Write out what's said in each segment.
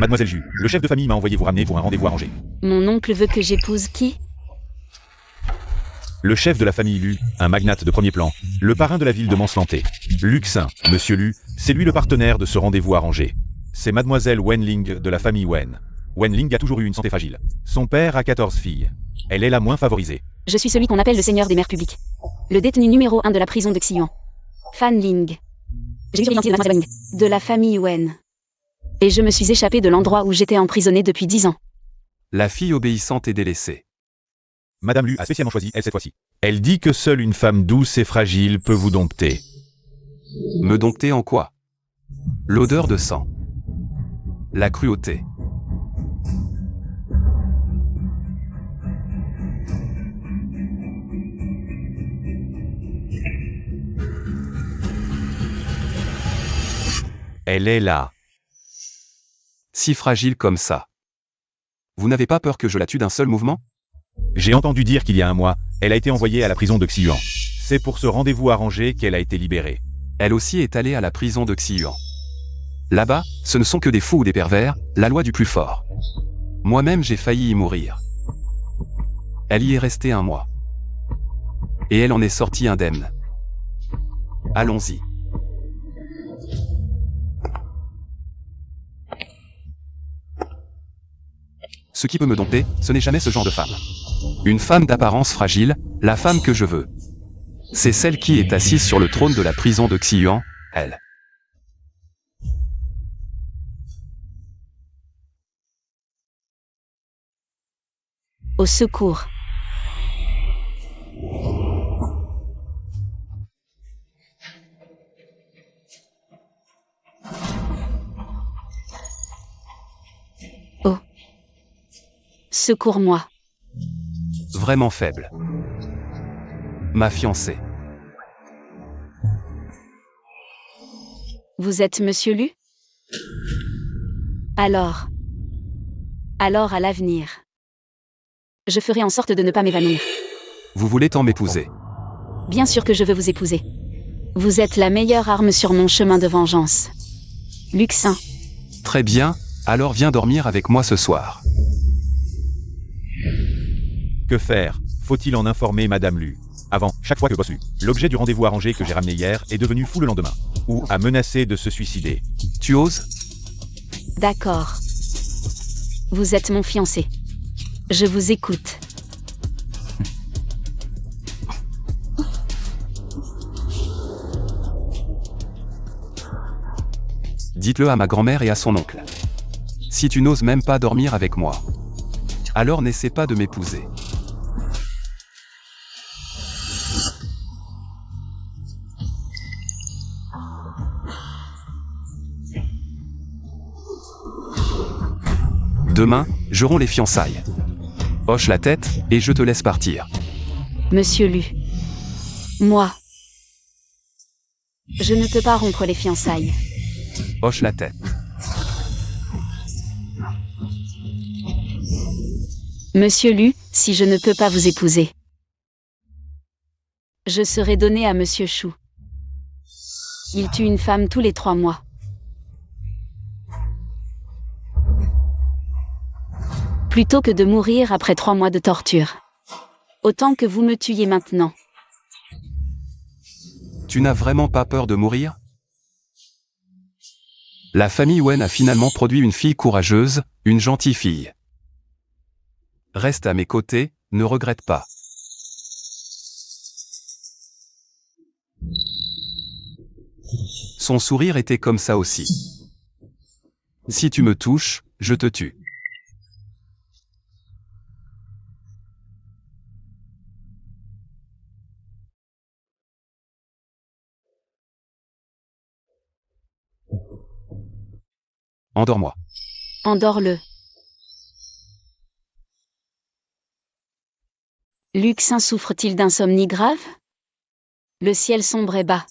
Mademoiselle Ju, le chef de famille m'a envoyé vous ramener pour un rendez-vous arrangé. Mon oncle veut que j'épouse qui? Le chef de la famille Lu, un magnate de premier plan, le parrain de la ville de Mancelanté. Luxin, monsieur Lu, c'est lui le partenaire de ce rendez-vous arrangé. C'est mademoiselle Wenling de la famille Wen. Wenling a toujours eu une santé fragile. Son père a 14 filles. Elle est la moins favorisée. Je suis celui qu'on appelle le seigneur des mers publiques. Le détenu numéro 1 de la prison de Xi'an. Fan Ling. J'ai eu l'identité de mademoiselle Wen. De la famille Wen. Et je me suis échappé de l'endroit où j'étais emprisonné depuis 10 ans. La fille obéissante et délaissée. Madame Lu a spécialement choisi elle cette fois-ci. Elle dit que seule une femme douce et fragile peut vous dompter. Me dompter en quoi? L'odeur de sang. La cruauté. Elle est là. Si fragile comme ça. Vous n'avez pas peur que je la tue d'un seul mouvement? J'ai entendu dire qu'il y a un mois, elle a été envoyée à la prison de Xi'an. C'est pour ce rendez-vous arrangé qu'elle a été libérée. Elle aussi est allée à la prison de Xi'an. Là-bas, ce ne sont que des fous ou des pervers, la loi du plus fort. Moi-même j'ai failli y mourir. Elle y est restée un mois. Et elle en est sortie indemne. Allons-y. Ce qui peut me dompter, ce n'est jamais ce genre de femme. Une femme d'apparence fragile, la femme que je veux. C'est celle qui est assise sur le trône de la prison de Xi'an, elle. Au secours. Oh. Secours-moi. Vraiment faible. Ma fiancée. Vous êtes Monsieur Lu? Alors à l'avenir. Je ferai en sorte de ne pas m'évanouir. Vous voulez tant m'épouser? Bien sûr que je veux vous épouser. Vous êtes la meilleure arme sur mon chemin de vengeance. Luxin. Très bien, alors viens dormir avec moi ce soir. Que faire? Faut-il en informer Madame Lu? Avant, chaque fois que Boss Lu, l'objet du rendez-vous arrangé que j'ai ramené hier, est devenu fou le lendemain. Ou a menacé de se suicider. Tu oses? D'accord. Vous êtes mon fiancé. Je vous écoute. Dites-le à ma grand-mère et à son oncle. Si tu n'oses même pas dormir avec moi, alors n'essaie pas de m'épouser. Demain, j'aurai les fiançailles. Hoche la tête, et je te laisse partir. Monsieur Lu. Moi. Je ne peux pas rompre les fiançailles. Hoche la tête. Monsieur Lu, si je ne peux pas vous épouser, je serai donné à Monsieur Chou. Il tue une femme tous les 3 mois. Plutôt que de mourir après 3 mois de torture. Autant que vous me tuiez maintenant. Tu n'as vraiment pas peur de mourir? La famille Wen a finalement produit une fille courageuse, une gentille fille. Reste à mes côtés, ne regrette pas. Son sourire était comme ça aussi. Si tu me touches, je te tue. Endors-moi. Endors-le. Luxin souffre-t-il d'insomnie grave? Le ciel sombre est bas.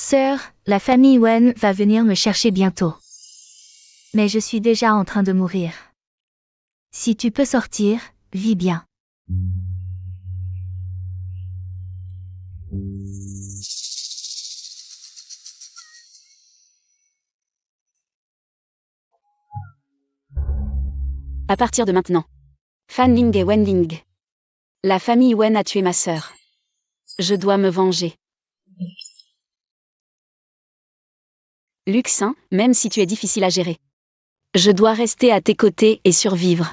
Sœur, la famille Wen va venir me chercher bientôt. Mais je suis déjà en train de mourir. Si tu peux sortir, vis bien. À partir de maintenant. Fan Ling et Wen Ling. La famille Wen a tué ma sœur. Je dois me venger. Luxin, même si tu es difficile à gérer. Je dois rester à tes côtés et survivre.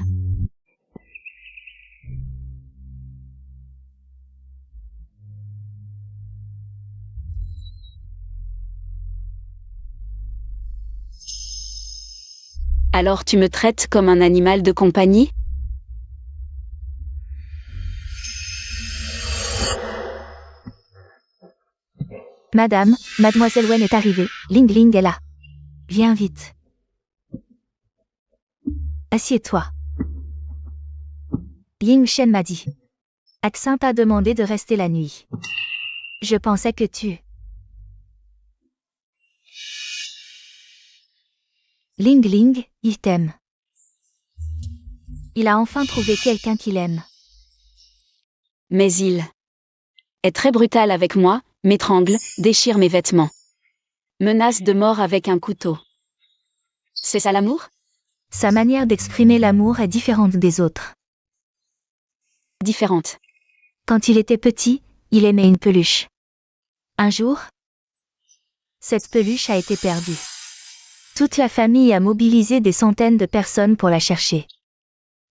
Alors tu me traites comme un animal de compagnie ? Madame, Mademoiselle Wen est arrivée. Ling Ling est là. Viens vite. Assieds-toi. Ying Shen m'a dit. Accent t'a demandé de rester la nuit. Je pensais que tu... Ling Ling, il t'aime. Il a enfin trouvé quelqu'un qu'il aime. Mais il est très brutal avec moi, m'étrangle, déchire mes vêtements. Menace de mort avec un couteau. C'est ça l'amour ? Sa manière d'exprimer l'amour est différente des autres. Différente. Quand il était petit, il aimait une peluche. Un jour, cette peluche a été perdue. Toute la famille a mobilisé des centaines de personnes pour la chercher.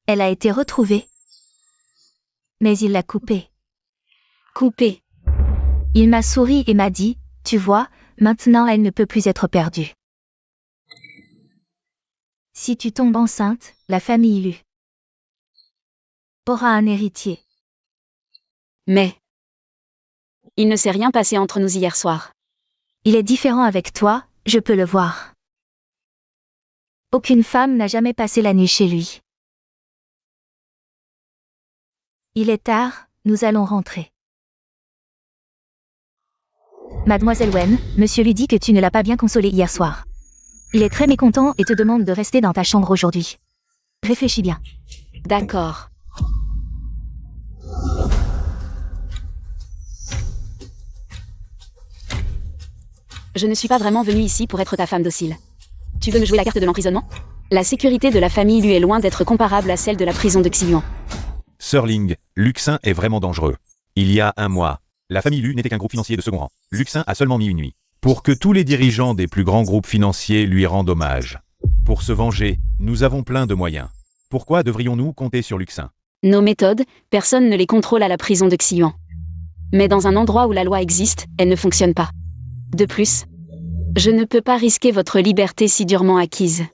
Elle a été retrouvée, mais il l'a coupée. Coupée. Il m'a souri et m'a dit, tu vois, maintenant elle ne peut plus être perdue. Si tu tombes enceinte, la famille Lu aura un héritier. Mais il ne s'est rien passé entre nous hier soir. Il est différent avec toi, je peux le voir. Aucune femme n'a jamais passé la nuit chez lui. Il est tard, nous allons rentrer. Mademoiselle Wen, monsieur lui dit que tu ne l'as pas bien consolé hier soir. Il est très mécontent et te demande de rester dans ta chambre aujourd'hui. Réfléchis bien. D'accord. Je ne suis pas vraiment venue ici pour être ta femme docile. Tu veux me jouer la carte de l'emprisonnement ? La sécurité de la famille Lu est loin d'être comparable à celle de la prison de Xiluan. Sœur Ling, Luxin est vraiment dangereux. Il y a un mois, la famille Lu n'était qu'un groupe financier de second rang. Luxin a seulement mis une nuit. Pour que tous les dirigeants des plus grands groupes financiers lui rendent hommage. Pour se venger, nous avons plein de moyens. Pourquoi devrions-nous compter sur Luxin ? Nos méthodes, personne ne les contrôle à la prison de Xiluan. Mais dans un endroit où la loi existe, elle ne fonctionne pas. De plus, je ne peux pas risquer votre liberté si durement acquise.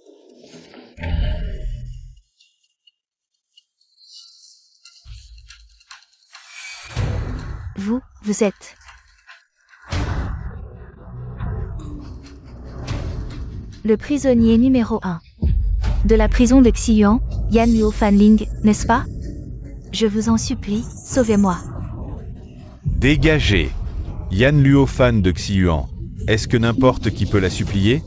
Vous êtes... le prisonnier numéro 1 de la prison de Xiluan, Yan Luo Fanling, n'est-ce pas? Je vous en supplie, sauvez-moi. Dégagez. Yan Luofan de Xiluan. Est-ce que n'importe qui peut la supplier ?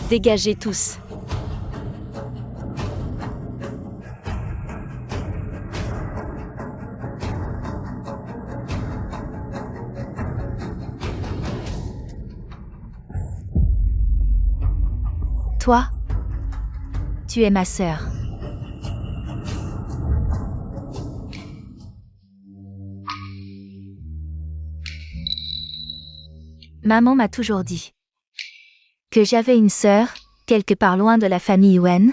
Dégagez tous. Toi, tu es ma sœur. Maman m'a toujours dit que j'avais une sœur, quelque part loin de la famille Wen,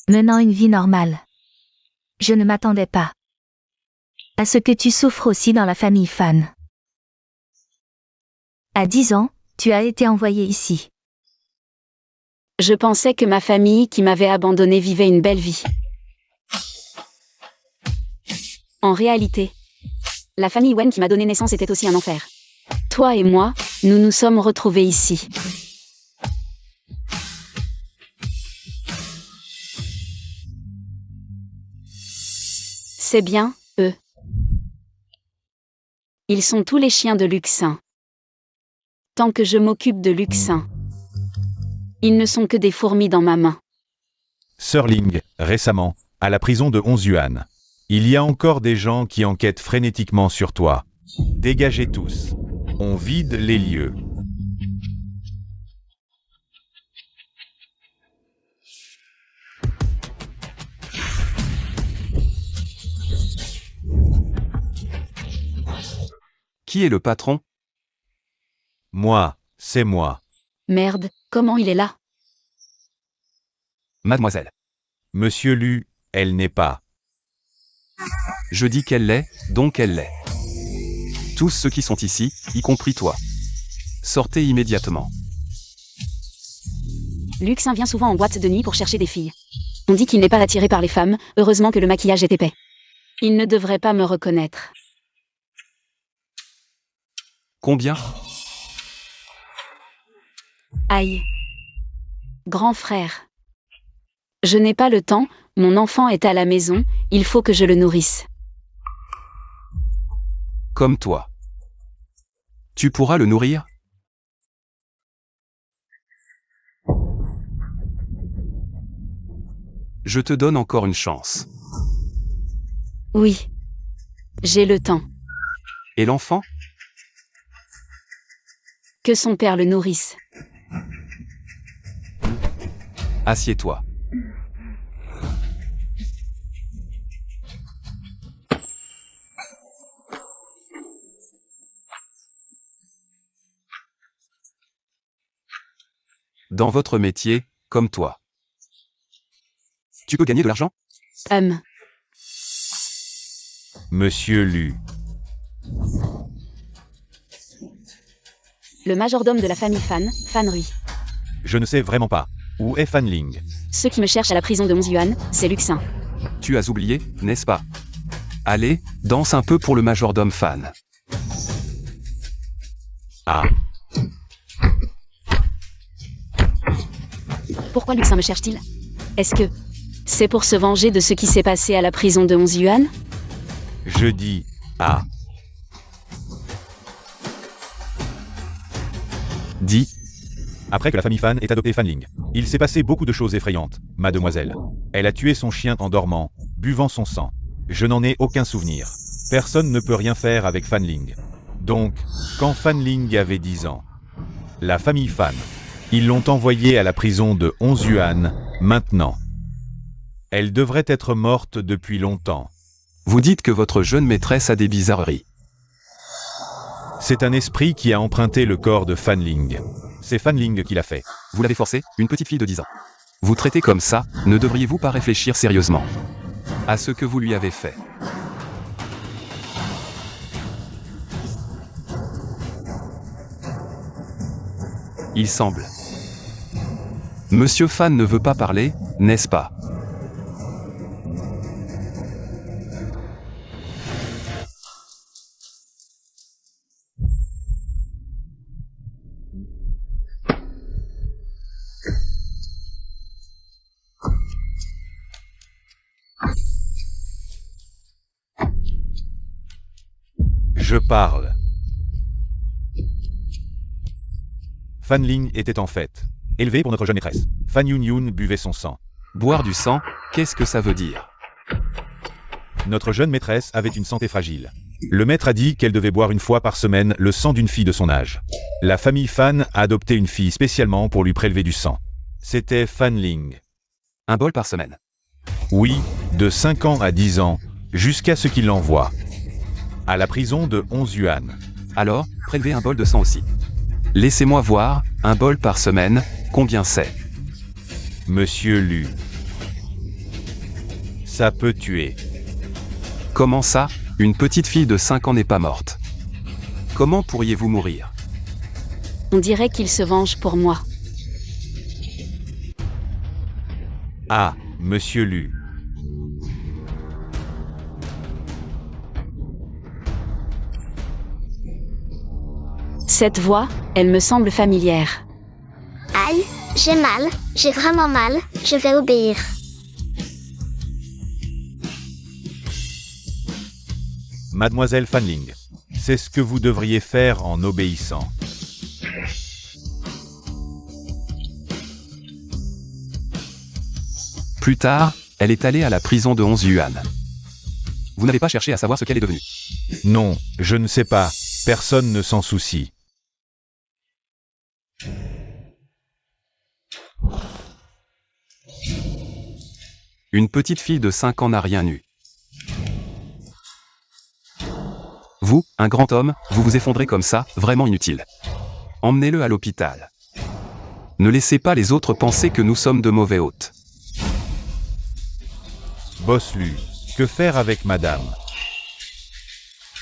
menant une vie normale. Je ne m'attendais pas à ce que tu souffres aussi dans la famille Fan. À 10 ans, tu as été envoyé ici. Je pensais que ma famille qui m'avait abandonné vivait une belle vie. En réalité, la famille Wen qui m'a donné naissance était aussi un enfer. Toi et moi, nous nous sommes retrouvés ici. C'est bien, eux. Ils sont tous les chiens de Luxin. Tant que je m'occupe de Luxin, ils ne sont que des fourmis dans ma main. Sir Ling, récemment, à la prison de 11 yuan. Il y a encore des gens qui enquêtent frénétiquement sur toi. Dégagez tous. On vide les lieux. Qui est le patron? Moi, c'est moi. Merde, comment il est là? Mademoiselle. Monsieur Lu, elle n'est pas. Je dis qu'elle l'est, donc elle l'est. Tous ceux qui sont ici, y compris toi. Sortez immédiatement. Luxin vient souvent en boîte de nuit pour chercher des filles. On dit qu'il n'est pas attiré par les femmes, heureusement que le maquillage est épais. Il ne devrait pas me reconnaître. Combien? Aïe. Grand frère. Je n'ai pas le temps, mon enfant est à la maison, il faut que je le nourrisse. Comme toi. Tu pourras le nourrir? Je te donne encore une chance. Oui. J'ai le temps. Et l'enfant? Que son père le nourrisse. Assieds-toi. Dans votre métier, comme toi. Tu peux gagner de l'argent? Monsieur Lu. Le majordome de la famille Fan Rui. Je ne sais vraiment pas. Où est Fan Ling? Ceux qui me cherchent à la prison de 11 yuan, c'est Luxin. Tu as oublié, n'est-ce pas? Allez, danse un peu pour le majordome Fan. Ah. Pourquoi Luxin me cherche-t-il? Est-ce que c'est pour se venger de ce qui s'est passé à la prison de 11 yuan? Je dis ah. Dis. Après que la famille Fan ait adopté Fan Ling, il s'est passé beaucoup de choses effrayantes, mademoiselle. Elle a tué son chien en dormant, buvant son sang. Je n'en ai aucun souvenir. Personne ne peut rien faire avec Fan Ling. Donc, quand Fan Ling avait 10 ans, la famille Fan, ils l'ont envoyée à la prison de 11 yuan, maintenant. Elle devrait être morte depuis longtemps. Vous dites que votre jeune maîtresse a des bizarreries. C'est un esprit qui a emprunté le corps de Fan Ling. C'est Fan Ling qui l'a fait. Vous l'avez forcée, une petite fille de 10 ans. Vous traitez comme ça, ne devriez-vous pas réfléchir sérieusement à ce que vous lui avez fait? Il semble. Monsieur Fan ne veut pas parler, n'est-ce pas? Je parle. Fan Ling était en fait élevé pour notre jeune maîtresse. Fan Yun Yun buvait son sang. Boire du sang, qu'est-ce que ça veut dire? Notre jeune maîtresse avait une santé fragile. Le maître a dit qu'elle devait boire une fois par semaine le sang d'une fille de son âge. La famille Fan a adopté une fille spécialement pour lui prélever du sang. C'était Fan Ling. Un bol par semaine. Oui, de 5 ans à 10 ans, jusqu'à ce qu'il l'envoie à la prison de 11 yuan. Alors, prélevez un bol de sang aussi. Laissez-moi voir, un bol par semaine, combien c'est? Monsieur Lu. Ça peut tuer. Comment ça, une petite fille de 5 ans n'est pas morte? Comment pourriez-vous mourir? On dirait qu'il se venge pour moi. Ah, Monsieur Lu. Cette voix, elle me semble familière. Aïe, j'ai mal, j'ai vraiment mal, je vais obéir. Mademoiselle Fanling. C'est ce que vous devriez faire en obéissant. Plus tard, elle est allée à la prison de 11 yuan. Vous n'avez pas cherché à savoir ce qu'elle est devenue. Non, je ne sais pas. Personne ne s'en soucie. Une petite fille de 5 ans n'a rien eu. Vous, un grand homme, vous vous effondrez comme ça, vraiment inutile. Emmenez-le à l'hôpital. Ne laissez pas les autres penser que nous sommes de mauvais hôtes. Boss Lu, que faire avec madame?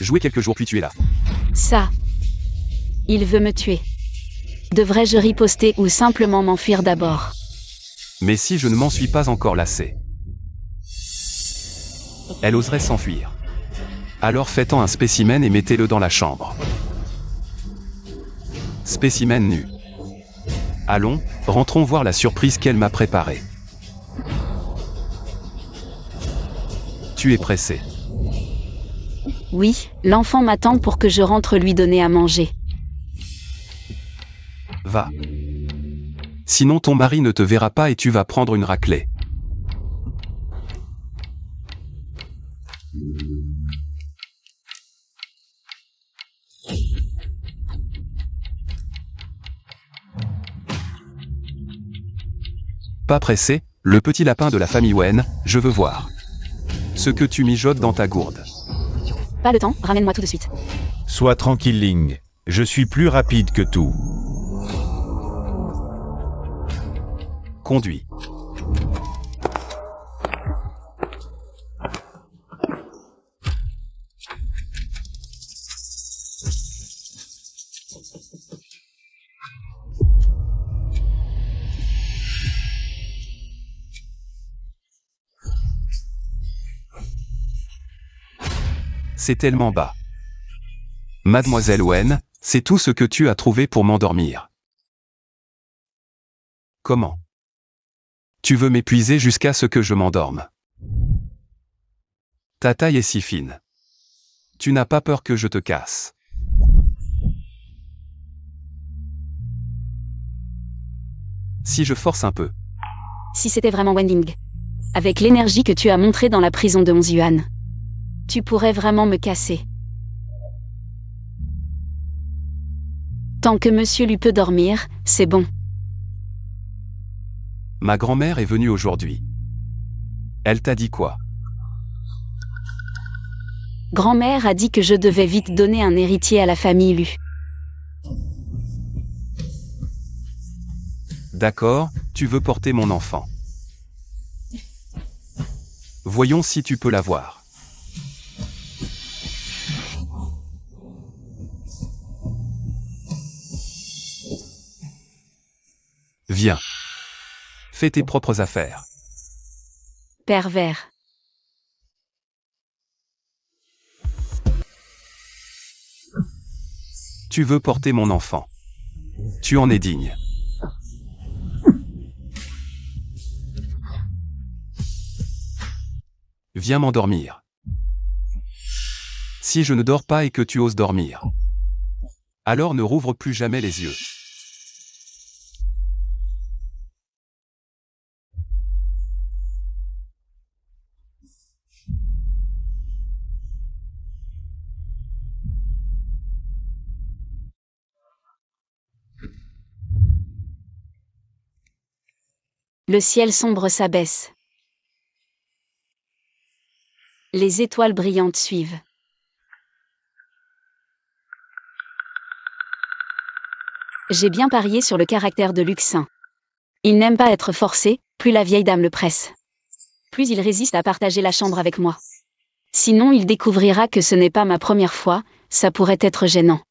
Jouez quelques jours puis tuez-la. Ça. Il veut me tuer. Devrais-je riposter ou simplement m'enfuir d'abord? Mais si je ne m'en suis pas encore lassé. Elle oserait s'enfuir. Alors faites-en un spécimen et mettez-le dans la chambre. Spécimen nu. Allons, rentrons voir la surprise qu'elle m'a préparée. Tu es pressé. Oui, l'enfant m'attend pour que je rentre lui donner à manger. Va. Sinon ton mari ne te verra pas et tu vas prendre une raclée. Pas pressé, le petit lapin de la famille Wen, je veux voir. Ce que tu mijotes dans ta gourde. Pas le temps, ramène-moi tout de suite. Sois tranquille, Ling. Je suis plus rapide que tout. Conduis. C'est tellement bas. Mademoiselle Wen, c'est tout ce que tu as trouvé pour m'endormir. Comment? Tu veux m'épuiser jusqu'à ce que je m'endorme. Ta taille est si fine. Tu n'as pas peur que je te casse. Si je force un peu. Si c'était vraiment Wenling. Avec l'énergie que tu as montrée dans la prison de 11 yuan. Tu pourrais vraiment me casser. Tant que monsieur Lu peut dormir, c'est bon. Ma grand-mère est venue aujourd'hui. Elle t'a dit quoi? Grand-mère a dit que je devais vite donner un héritier à la famille Lu. D'accord, tu veux porter mon enfant. Voyons si tu peux l'avoir. Viens. Fais tes propres affaires. Pervers. Tu veux porter mon enfant. Tu en es digne. Viens m'endormir. Si je ne dors pas et que tu oses dormir, alors ne rouvre plus jamais les yeux. Le ciel sombre s'abaisse. Les étoiles brillantes suivent. J'ai bien parié sur le caractère de Luxin. Il n'aime pas être forcé, plus la vieille dame le presse. Plus il résiste à partager la chambre avec moi. Sinon il découvrira que ce n'est pas ma première fois, ça pourrait être gênant.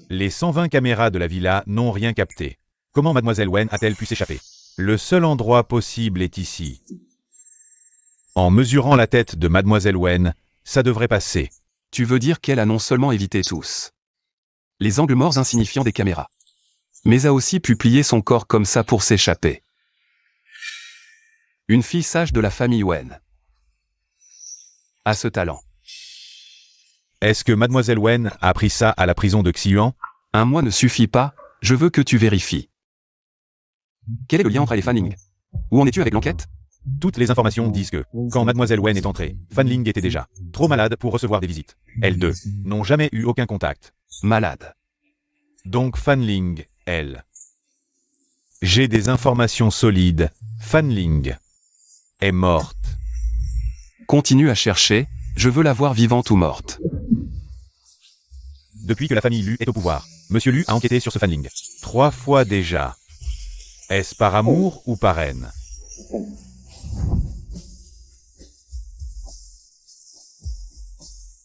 Les 120 caméras de la villa n'ont rien capté. Comment Mademoiselle Wen a-t-elle pu s'échapper? Le seul endroit possible est ici. En mesurant la tête de Mademoiselle Wen, ça devrait passer. Tu veux dire qu'elle a non seulement évité tous les angles morts insignifiants des caméras, mais a aussi pu plier son corps comme ça pour s'échapper. Une fille sage de la famille Wen a ce talent. Est-ce que mademoiselle Wen a appris ça à la prison de Xiuan? Un mois ne suffit pas, je veux que tu vérifies. Quel est le lien entre elle et Fanling? Où en es-tu avec l'enquête? Toutes les informations disent que, quand mademoiselle Wen est entrée, Fanling était déjà trop malade pour recevoir des visites. Elles deux n'ont jamais eu aucun contact. Malade. Donc Fanling, elle. J'ai des informations solides. Fanling est morte. Continue à chercher, je veux la voir vivante ou morte. Depuis que la famille Lu est au pouvoir, Monsieur Lu a enquêté sur ce Fanling 3 fois déjà. Est-ce par amour ou par haine?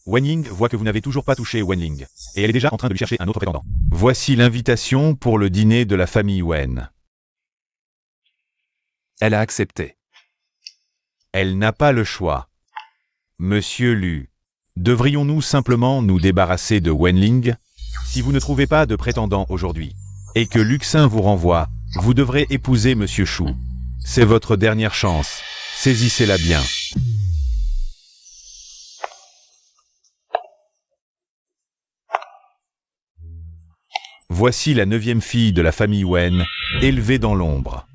Wenling voit que vous n'avez toujours pas touché Wenling, et elle est déjà en train de lui chercher un autre prétendant. Voici l'invitation pour le dîner de la famille Wen. Elle a accepté. Elle n'a pas le choix. Monsieur Lu, devrions-nous simplement nous débarrasser de Wenling? Si vous ne trouvez pas de prétendant aujourd'hui, et que Luxin vous renvoie, vous devrez épouser Monsieur Shu. C'est votre dernière chance. Saisissez-la bien. Voici la 9e fille de la famille Wen, élevée dans l'ombre.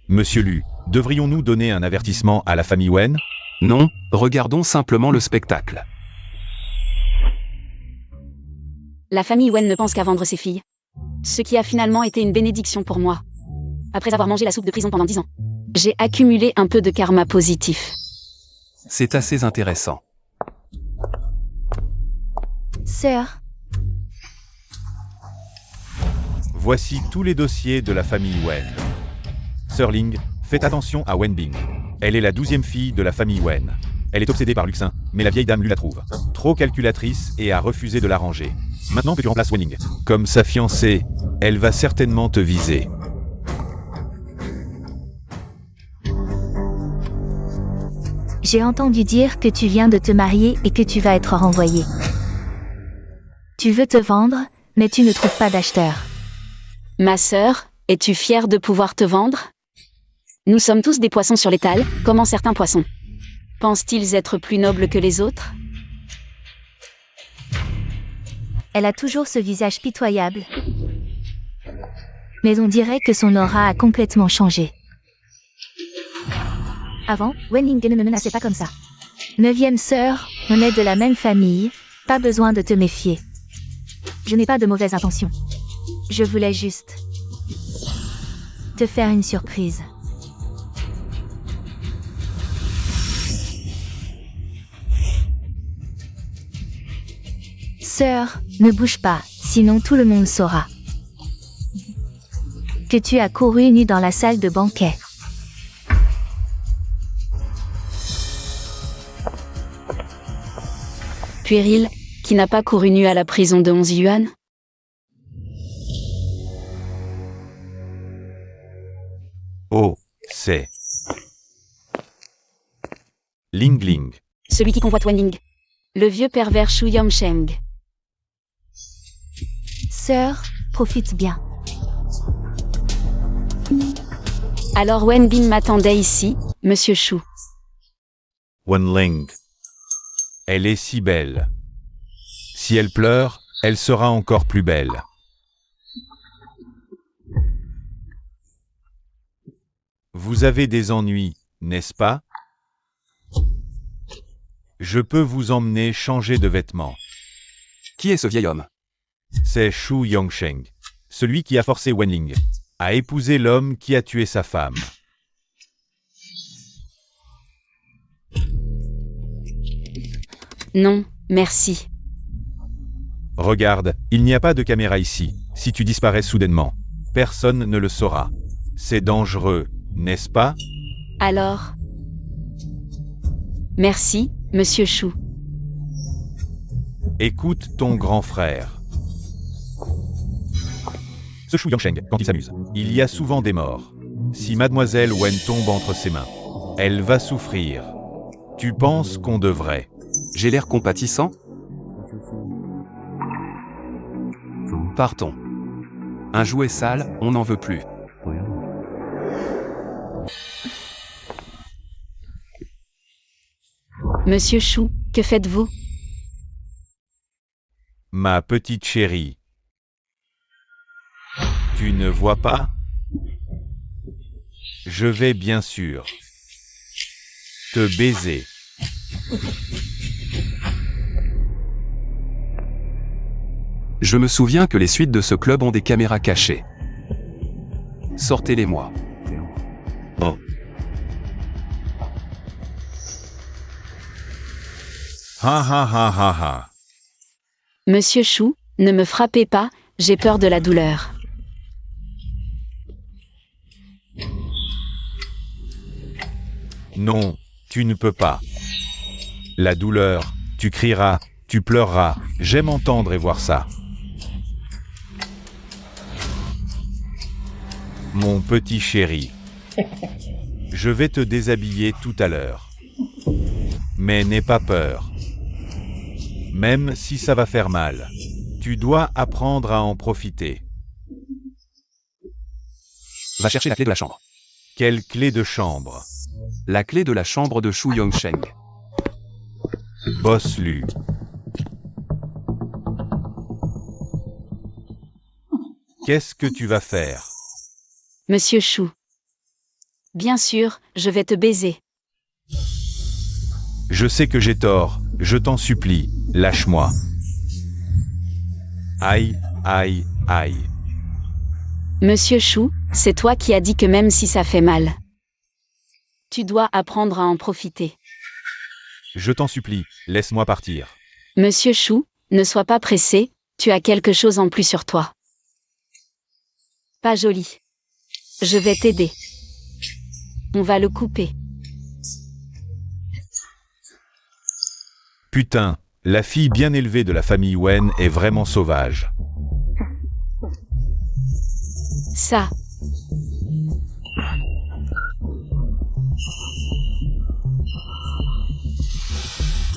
Monsieur Lu, devrions-nous donner un avertissement à la famille Wen? Non, regardons simplement le spectacle. La famille Wen ne pense qu'à vendre ses filles. Ce qui a finalement été une bénédiction pour moi. Après avoir mangé la soupe de prison pendant 10 ans, j'ai accumulé un peu de karma positif. C'est assez intéressant. Sœur, Voici tous les dossiers de la famille Wen. Sœur Ling, faites attention à Wen Bing. Elle est la 12e fille de la famille Wen. Elle est obsédée par Luxin, mais la vieille dame Lu la trouve trop calculatrice et a refusé de la ranger. Maintenant que tu remplaces Wen Ling comme sa fiancée, elle va certainement te viser. j'ai entendu dire que tu viens de te marier et que tu vas être renvoyé. Tu veux te vendre, mais tu ne trouves pas d'acheteur. Ma sœur, es-tu fière de pouvoir te vendre? Nous sommes tous des poissons sur l'étal, comment certains poissons. Pensent-ils être plus nobles que les autres? Elle a toujours ce visage pitoyable. Mais on dirait que son aura a complètement changé. Avant, Wenling ne me menaçait pas comme ça. 9e sœur, on est de la même famille, pas besoin de te méfier. Je n'ai pas de mauvaises intentions. Je voulais juste te faire une surprise. Sœur, ne bouge pas, sinon tout le monde saura que tu as couru nu dans la salle de banquet. Puéril, qui n'a pas couru nu à la prison de 11 yuan? Oh, c'est Ling Ling. Celui qui convoite Wenling. Le vieux pervers Shu Yongsheng. Sœur, profite bien. Alors Wen Bin m'attendait ici, Monsieur Shu. Wenling. Elle est si belle. Si elle pleure, elle sera encore plus belle. Vous avez des ennuis, n'est-ce pas? Je peux vous emmener changer de vêtements. Qui est ce vieil homme? C'est Shu Yongsheng, celui qui a forcé Wenling à épouser l'homme qui a tué sa femme. Non, merci. Regarde, il n'y a pas de caméra ici. Si tu disparais soudainement, personne ne le saura. C'est dangereux, n'est-ce pas? Alors. Merci, Monsieur Shu. Écoute ton grand frère. Ce Shu Yongsheng, quand il s'amuse, il y a souvent des morts. Si mademoiselle Wen tombe entre ses mains, elle va souffrir. Tu penses qu'on devrait? J'ai l'air compatissant? Partons. Un jouet sale, on n'en veut plus. Monsieur Shu, que faites-vous? Ma petite chérie. Tu ne vois pas? Je vais bien sûr te baiser. Je me souviens que les suites de ce club ont des caméras cachées. Sortez-les-moi. Oh. Ha ha ha ha ha. Monsieur Chou, ne me frappez pas, j'ai peur de la douleur. Non, tu ne peux pas. La douleur, tu crieras, tu pleureras, j'aime entendre et voir ça. Mon petit chéri. Je vais te déshabiller tout à l'heure. Mais n'aie pas peur. Même si ça va faire mal. Tu dois apprendre à en profiter. Va chercher la clé de la chambre. Quelle clé de chambre? La clé de la chambre de Shu Yongsheng. Boss Lu. Qu'est-ce que tu vas faire? Monsieur Chou. Bien sûr, je vais te baiser. Je sais que j'ai tort, je t'en supplie, lâche-moi. Aïe, aïe, aïe. Monsieur Chou, c'est toi qui as dit que même si ça fait mal, tu dois apprendre à en profiter. Je t'en supplie, laisse-moi partir. Monsieur Chou, ne sois pas pressé, tu as quelque chose en plus sur toi. Pas joli. Je vais t'aider. On va le couper. Putain, la fille bien élevée de la famille Wen est vraiment sauvage. Ça.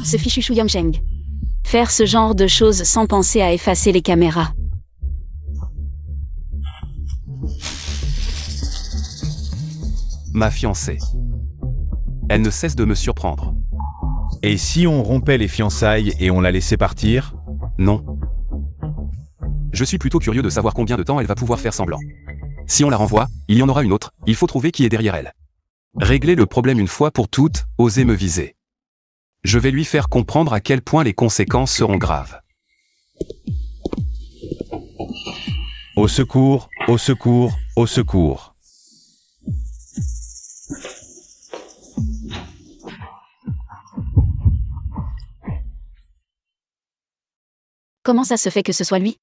Ce fichu Shu Yongsheng. Faire ce genre de choses sans penser à effacer les caméras. Ma fiancée. Elle ne cesse de me surprendre. Et si on rompait les fiançailles et on la laissait partir? Non. Je suis plutôt curieux de savoir combien de temps elle va pouvoir faire semblant. Si on la renvoie, il y en aura une autre, il faut trouver qui est derrière elle. Régler le problème une fois pour toutes, oser me viser. Je vais lui faire comprendre à quel point les conséquences seront graves. Au secours, au secours, au secours. Comment ça se fait que ce soit lui?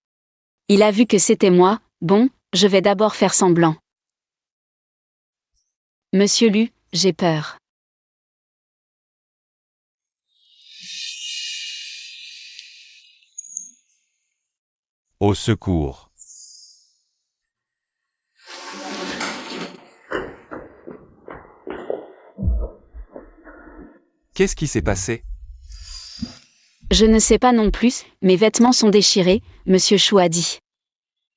Il a vu que c'était moi, bon, je vais d'abord faire semblant. Monsieur Lu, j'ai peur. Au secours. Qu'est-ce qui s'est passé? Je ne sais pas non plus, mes vêtements sont déchirés, Monsieur Chou a dit.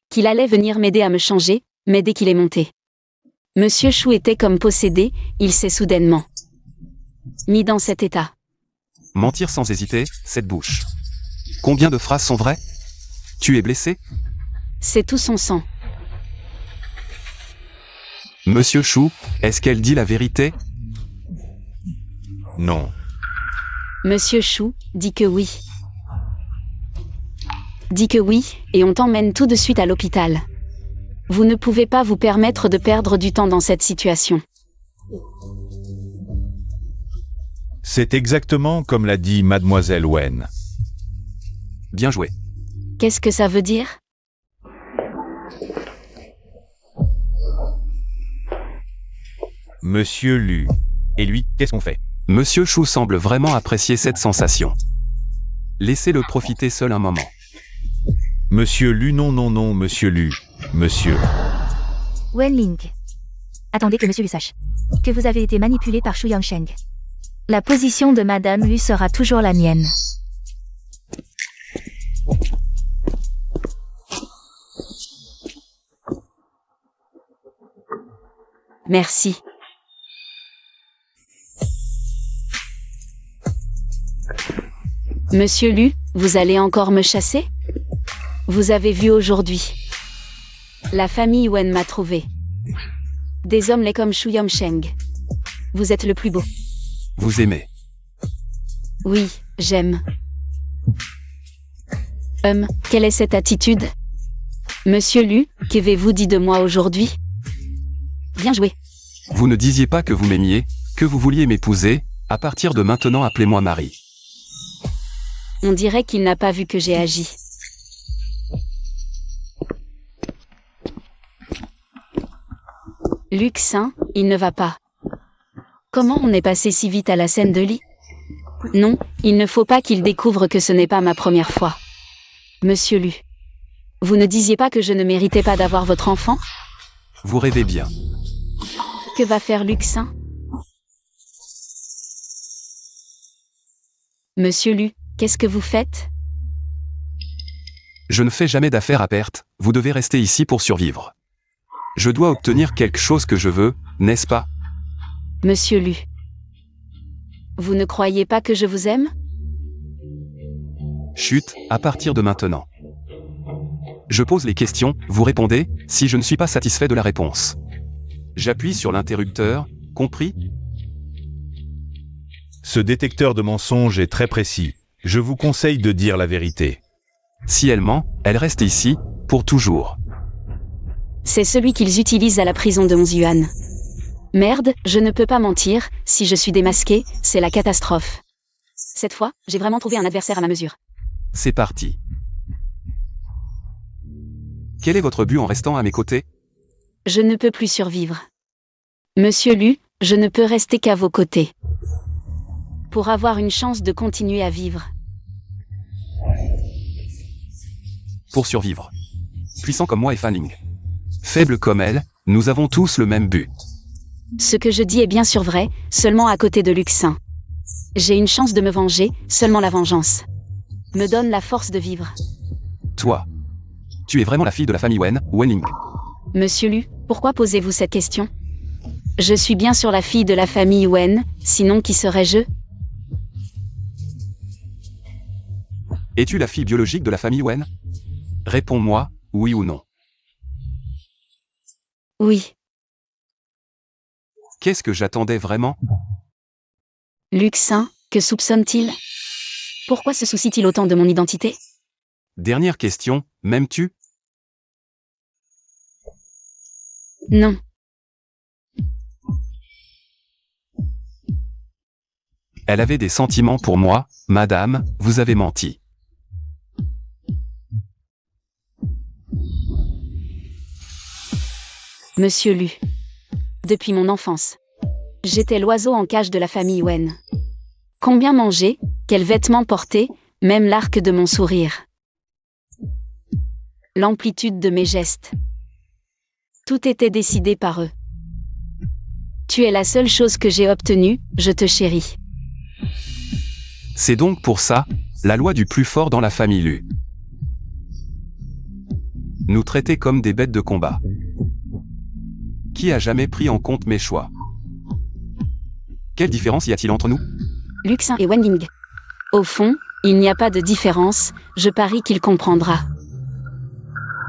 Qu'il allait venir m'aider à me changer, mais dès qu'il est monté. Monsieur Chou était comme possédé, il s'est soudainement mis dans cet état. Mentir sans hésiter, cette bouche. Combien de phrases sont vraies? Tu es blessé? C'est tout son sang. Monsieur Chou, est-ce qu'elle dit la vérité? Non. Monsieur Chou dit que oui. Dit que oui, et on t'emmène tout de suite à l'hôpital. Vous ne pouvez pas vous permettre de perdre du temps dans cette situation. C'est exactement comme l'a dit Mademoiselle Wen. Bien joué. Qu'est-ce que ça veut dire? Monsieur Lu. Et lui, qu'est-ce qu'on fait? Monsieur Chou semble vraiment apprécier cette sensation. Laissez-le profiter seul un moment. Monsieur Lu, non, non, non, Monsieur Lu. Monsieur. Wenling. Attendez que monsieur Lu sache que vous avez été manipulé par Shu Yongsheng. La position de Madame Lu sera toujours la mienne. Merci. Monsieur Lu, vous allez encore me chasser? Vous avez vu aujourd'hui. La famille Wen m'a trouvé. Des hommes laits comme Shu Yomsheng. Vous êtes le plus beau. Vous aimez. Oui, j'aime. Quelle est cette attitude? Monsieur Lu, qu'avez-vous dit de moi aujourd'hui? Bien joué. Vous ne disiez pas que vous m'aimiez, que vous vouliez m'épouser. À partir de maintenant, appelez-moi Marie. On dirait qu'il n'a pas vu que j'ai agi. Luxin, il ne va pas. Comment on est passé si vite à la scène de lit? Non, il ne faut pas qu'il découvre que ce n'est pas ma première fois. Monsieur Lu. Vous ne disiez pas que je ne méritais pas d'avoir votre enfant? Vous rêvez bien. Que va faire Luxin? Monsieur Lu, qu'est-ce que vous faites? Je ne fais jamais d'affaires à perte, vous devez rester ici pour survivre. Je dois obtenir quelque chose que je veux, n'est-ce pas? Monsieur Lu. Vous ne croyez pas que je vous aime? Chut, à partir de maintenant. Je pose les questions, vous répondez, si je ne suis pas satisfait de la réponse. J'appuie sur l'interrupteur, compris? Ce détecteur de mensonges est très précis. Je vous conseille de dire la vérité. Si elle ment, elle reste ici, pour toujours. C'est celui qu'ils utilisent à la prison de 11 yuan. Merde, je ne peux pas mentir, si je suis démasqué, c'est la catastrophe. Cette fois, j'ai vraiment trouvé un adversaire à ma mesure. C'est parti. Quel est votre but en restant à mes côtés? Je ne peux plus survivre. Monsieur Lu, je ne peux rester qu'à vos côtés. Pour avoir une chance de continuer à vivre. Pour survivre. Puissant comme moi et Fan Ling. Faible comme elle, nous avons tous le même but. Ce que je dis est bien sûr vrai, seulement à côté de Luxin. J'ai une chance de me venger, seulement la vengeance me donne la force de vivre. Toi. Tu es vraiment la fille de la famille Wen, Wenling. Monsieur Lu, pourquoi posez-vous cette question? Je suis bien sûr la fille de la famille Wen, sinon qui serais-je? Es-tu la fille biologique de la famille Wen? Réponds-moi, oui ou non. Oui. Qu'est-ce que j'attendais vraiment? Luxin, que soupçonne-t-il? Pourquoi se soucie-t-il autant de mon identité? Dernière question, m'aimes-tu? Non. Elle avait des sentiments pour moi, madame, vous avez menti. Monsieur Lu. Depuis mon enfance. J'étais l'oiseau en cage de la famille Wen. Combien manger, quels vêtements porter, même l'arc de mon sourire. L'amplitude de mes gestes. Tout était décidé par eux. Tu es la seule chose que j'ai obtenue, je te chéris. C'est donc pour ça, la loi du plus fort dans la famille Lu. Nous traiter comme des bêtes de combat. Qui a jamais pris en compte mes choix? Quelle différence y a-t-il entre nous? Luxin et Wenling. Au fond, il n'y a pas de différence, je parie qu'il comprendra.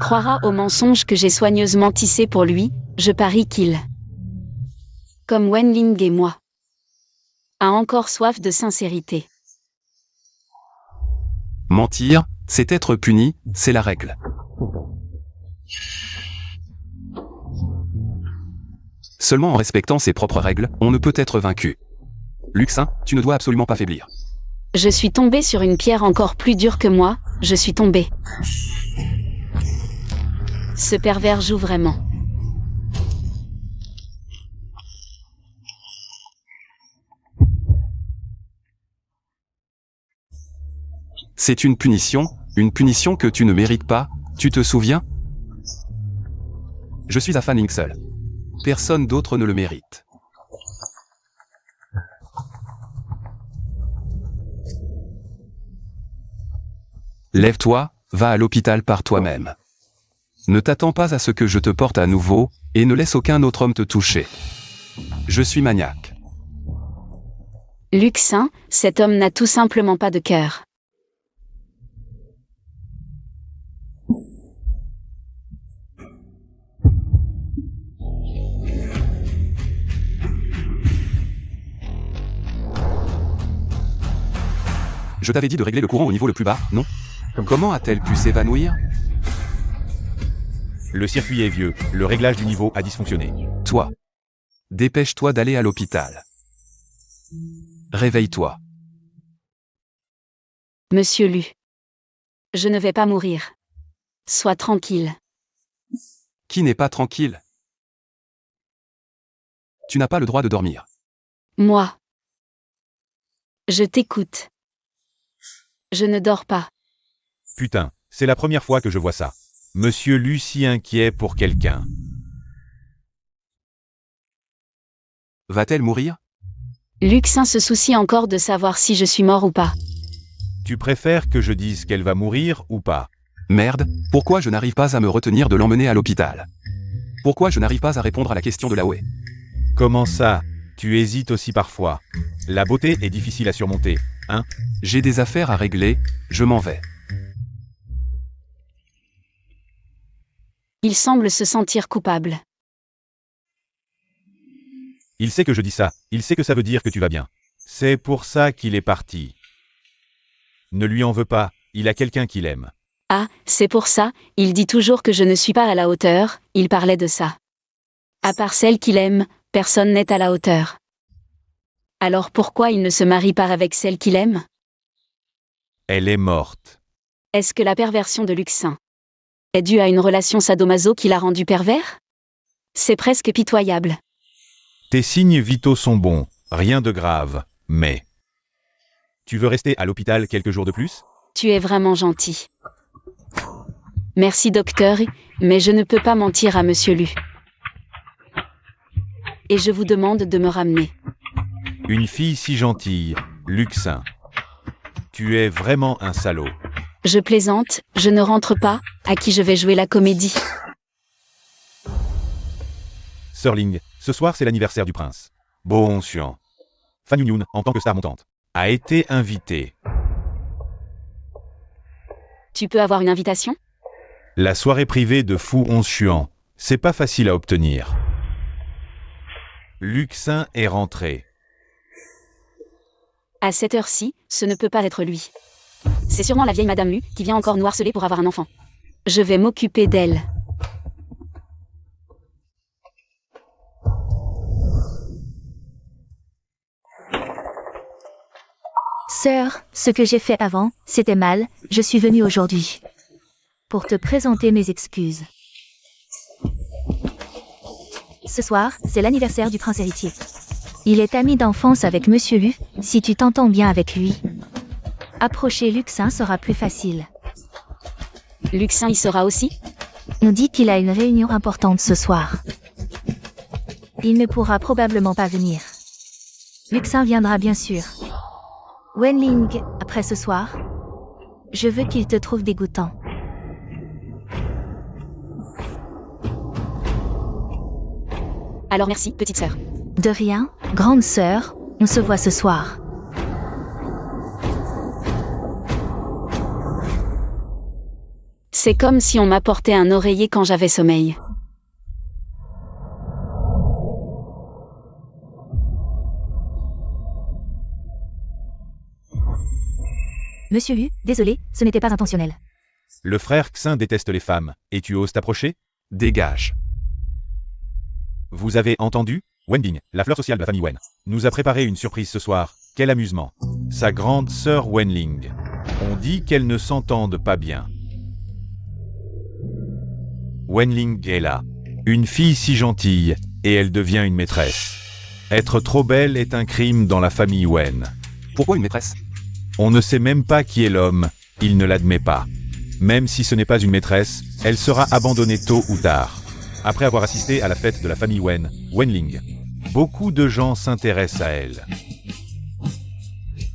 Croira aux mensonges que j'ai soigneusement tissés pour lui, je parie qu'il, comme Wenling et moi, a encore soif de sincérité. Mentir, c'est être puni, c'est la règle. Seulement en respectant ses propres règles, on ne peut être vaincu. Luxin, tu ne dois absolument pas faiblir. Je suis tombé sur une pierre encore plus dure que moi, je suis tombé. Ce pervers joue vraiment. C'est une punition que tu ne mérites pas, tu te souviens? Je suis à Fan Ling seul. Personne d'autre ne le mérite. Lève-toi, va à l'hôpital par toi-même. Ne t'attends pas à ce que je te porte à nouveau, et ne laisse aucun autre homme te toucher. Je suis maniaque. Luxin, cet homme n'a tout simplement pas de cœur. Je t'avais dit de régler le courant au niveau le plus bas, non? Comment a-t-elle pu s'évanouir? Le circuit est vieux, le réglage du niveau a dysfonctionné. Toi. Dépêche-toi d'aller à l'hôpital. Réveille-toi. Monsieur Lu. Je ne vais pas mourir. Sois tranquille. Qui n'est pas tranquille? Tu n'as pas le droit de dormir. Moi. Je t'écoute. Je ne dors pas. Putain, c'est la première fois que je vois ça. Monsieur Lu si inquiet pour quelqu'un. Va-t-elle mourir? Luxin se soucie encore de savoir si je suis mort ou pas. Tu préfères que je dise qu'elle va mourir ou pas? Merde, pourquoi je n'arrive pas à me retenir de l'emmener à l'hôpital? Pourquoi je n'arrive pas à répondre à la question de Laoé? Comment ça? Tu hésites aussi parfois. La beauté est difficile à surmonter, hein? J'ai des affaires à régler, je m'en vais. Il semble se sentir coupable. Il sait que je dis ça, il sait que ça veut dire que tu vas bien. C'est pour ça qu'il est parti. Ne lui en veux pas, il a quelqu'un qu'il aime. Ah, c'est pour ça, il dit toujours que je ne suis pas à la hauteur, il parlait de ça. À part celle qu'il aime, personne n'est à la hauteur. Alors pourquoi il ne se marie pas avec celle qu'il aime? Elle est morte. Est-ce que la perversion de Luxin est due à une relation sadomaso qui l'a rendu pervers? C'est presque pitoyable. Tes signes vitaux sont bons, rien de grave, mais... Tu veux rester à l'hôpital quelques jours de plus? Tu es vraiment gentil. Merci docteur, mais je ne peux pas mentir à Monsieur Lu. Et je vous demande de me ramener. Une fille si gentille, Luxin. Tu es vraiment un salaud. Je plaisante, je ne rentre pas, à qui je vais jouer la comédie. Sir Ling, ce soir c'est l'anniversaire du prince. Bon chiant. Fan Yun, en tant que star montante, a été invitée. Tu peux avoir une invitation? La soirée privée de Fu Hongxuan, c'est pas facile à obtenir. Luxin est rentré. À cette heure-ci, ce ne peut pas être lui. C'est sûrement la vieille Madame Lu qui vient encore nous harceler pour avoir un enfant. Je vais m'occuper d'elle. Sœur, ce que j'ai fait avant, c'était mal, je suis venue aujourd'hui. Pour te présenter mes excuses. Ce soir, c'est l'anniversaire du prince héritier. Il est ami d'enfance avec Monsieur Lu, si tu t'entends bien avec lui. Approcher Luxin sera plus facile. Luxin y sera aussi? Nous dit qu'il a une réunion importante ce soir. Il ne pourra probablement pas venir. Luxin viendra bien sûr. Wenling, après ce soir, je veux qu'il te trouve dégoûtant. Alors merci, petite sœur. De rien, grande sœur, on se voit ce soir. C'est comme si on m'apportait un oreiller quand j'avais sommeil. Monsieur Lu, désolé, ce n'était pas intentionnel. Le frère Xin déteste les femmes, et tu oses t'approcher? Dégage. Vous avez entendu? Wenbing, la fleur sociale de la famille Wen, nous a préparé une surprise ce soir. Quel amusement. Sa grande sœur Wenling. On dit qu'elles ne s'entendent pas bien. Wenling est là. Une fille si gentille, et elle devient une maîtresse. Être trop belle est un crime dans la famille Wen. Pourquoi une maîtresse? On ne sait même pas qui est l'homme, il ne l'admet pas. Même si ce n'est pas une maîtresse, elle sera abandonnée tôt ou tard. Après avoir assisté à la fête de la famille Wen, Wenling, beaucoup de gens s'intéressent à elle.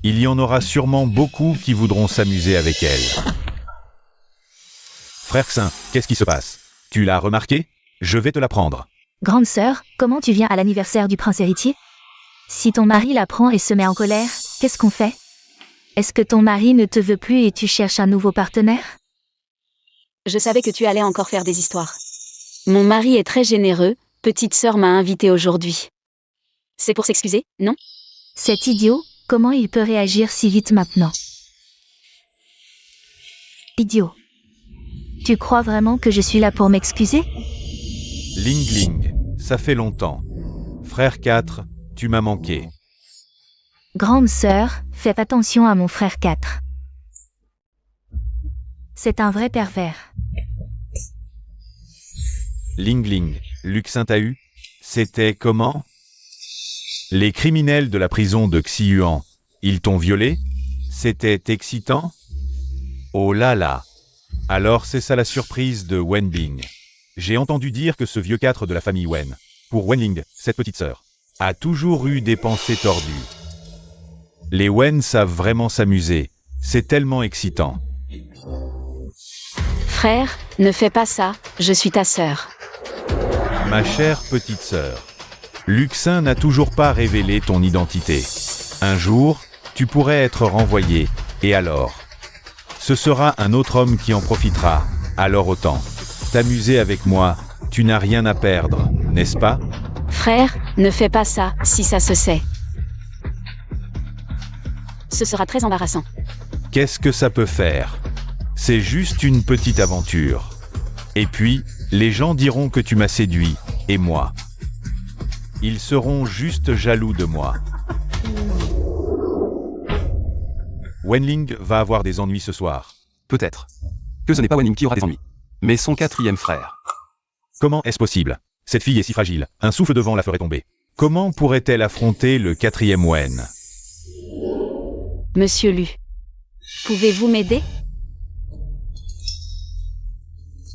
Il y en aura sûrement beaucoup qui voudront s'amuser avec elle. Frère Xin, qu'est-ce qui se passe? Tu l'as remarqué? Je vais te l'apprendre. Grande sœur, comment tu viens à l'anniversaire du prince héritier? Si ton mari l'apprend et se met en colère, qu'est-ce qu'on fait? Est-ce que ton mari ne te veut plus et tu cherches un nouveau partenaire? Je savais que tu allais encore faire des histoires. Mon mari est très généreux, petite sœur m'a invité aujourd'hui. C'est pour s'excuser, non? Cet idiot, comment il peut réagir si vite maintenant? Idiot. Tu crois vraiment que je suis là pour m'excuser? Ling Ling, ça fait longtemps. Frère 4, tu m'as manqué. Grande sœur, faites attention à mon frère 4. C'est un vrai pervers. Ling Ling, Luxin t'a eu? C'était comment? Les criminels de la prison de Xiuan, ils t'ont violé? C'était excitant? Oh là là! Alors c'est ça la surprise de Wen Bing. J'ai entendu dire que ce vieux 4 de la famille Wen, pour Wenling, cette petite sœur, a toujours eu des pensées tordues. Les Wen savent vraiment s'amuser, c'est tellement excitant. Frère, ne fais pas ça, je suis ta sœur. Ma chère petite sœur, Luxin n'a toujours pas révélé ton identité. Un jour, tu pourrais être renvoyé, et alors? Ce sera un autre homme qui en profitera, alors autant. T'amuser avec moi, tu n'as rien à perdre, n'est-ce pas? Frère, ne fais pas ça, si ça se sait. Ce sera très embarrassant. Qu'est-ce que ça peut faire? C'est juste une petite aventure. Et puis, les gens diront que tu m'as séduit, et moi. Ils seront juste jaloux de moi. Wenling va avoir des ennuis ce soir. Peut-être. Que ce n'est pas Wenling qui aura des ennuis, mais son 4e frère. Comment est-ce possible? Cette fille est si fragile, un souffle de vent la ferait tomber. Comment pourrait-elle affronter le 4e Wen? Monsieur Lu. Pouvez-vous m'aider?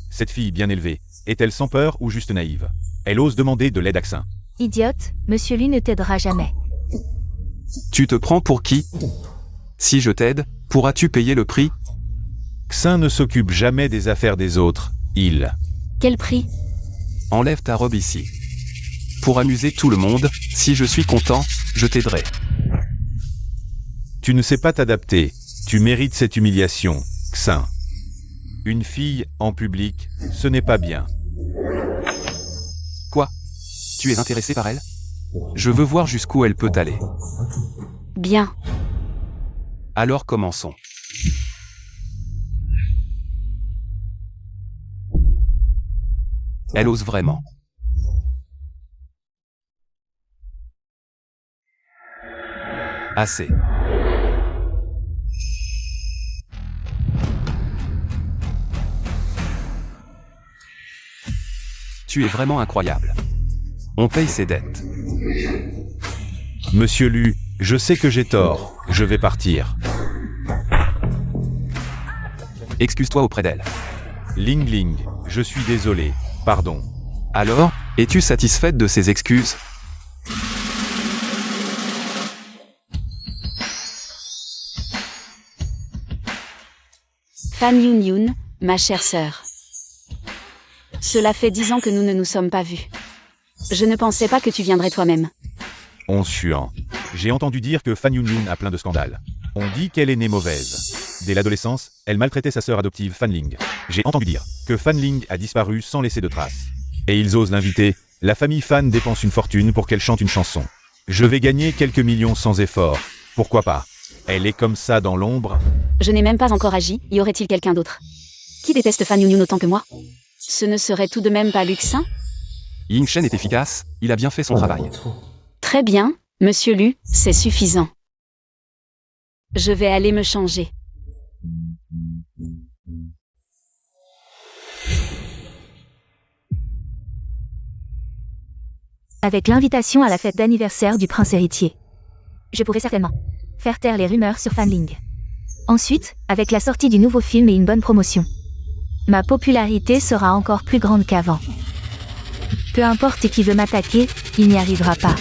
Cette fille bien élevée, est-elle sans peur ou juste naïve? Elle ose demander de l'aide à Xin. Idiote, Monsieur Lu ne t'aidera jamais. Tu te prends pour qui? Si je t'aide, pourras-tu payer le prix? Xin ne s'occupe jamais des affaires des autres, il... Quel prix? Enlève ta robe ici. Pour amuser tout le monde, si je suis content, je t'aiderai. Tu ne sais pas t'adapter, tu mérites cette humiliation, Xin. Une fille, en public, ce n'est pas bien. Quoi? Tu es intéressé par elle? Je veux voir jusqu'où elle peut aller. Bien. Alors commençons. Elle ose vraiment. Assez. Tu es vraiment incroyable. On paye ses dettes. Monsieur Lu, je sais que j'ai tort, je vais partir. Excuse-toi auprès d'elle. Ling Ling, je suis désolé, pardon. Alors, es-tu satisfaite de ces excuses? Fan Yun Yun, ma chère sœur. Cela fait 10 ans que nous ne nous sommes pas vus. Je ne pensais pas que tu viendrais toi-même. 11 Xuan. J'ai entendu dire que Fan Yun Yun a plein de scandales. On dit qu'elle est née mauvaise. Dès l'adolescence, elle maltraitait sa sœur adoptive Fan Ling. J'ai entendu dire que Fan Ling a disparu sans laisser de traces. Et ils osent l'inviter. La famille Fan dépense une fortune pour qu'elle chante une chanson. Je vais gagner quelques millions sans effort. Pourquoi pas? Elle est comme ça dans l'ombre. Je n'ai même pas encore agi, y aurait-il quelqu'un d'autre? Qui déteste Fan Yun Yun autant que moi? Ce ne serait tout de même pas Luxin? Ying Shen est efficace, il a bien fait son travail. Très bien, Monsieur Lu, c'est suffisant. Je vais aller me changer. Avec l'invitation à la fête d'anniversaire du prince héritier. Je pourrais certainement faire taire les rumeurs sur Fanling. Ensuite, avec la sortie du nouveau film et une bonne promotion, ma popularité sera encore plus grande qu'avant. Peu importe qui veut m'attaquer, il n'y arrivera pas.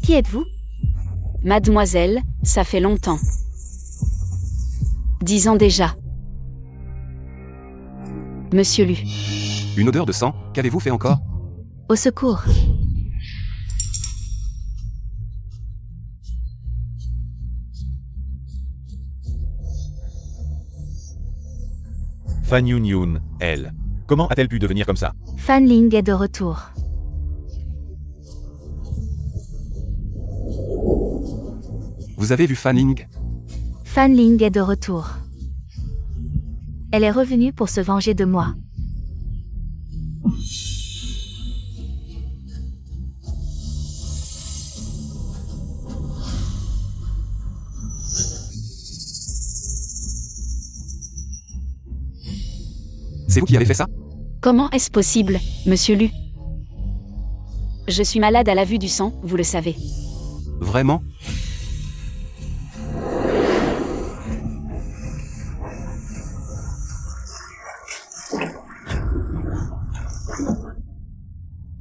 Qui êtes-vous? Mademoiselle, ça fait longtemps. 10 ans déjà. Monsieur Lu. Une odeur de sang, qu'avez-vous fait encore? Au secours. Fan Yun Yun, elle. Comment a-t-elle pu devenir comme ça? Fanling est de retour. Vous avez vu Fan Ling? Fan Ling est de retour. Elle est revenue pour se venger de moi. C'est vous qui avez fait ça? Comment est-ce possible, monsieur Lu? Je suis malade à la vue du sang, vous le savez. Vraiment?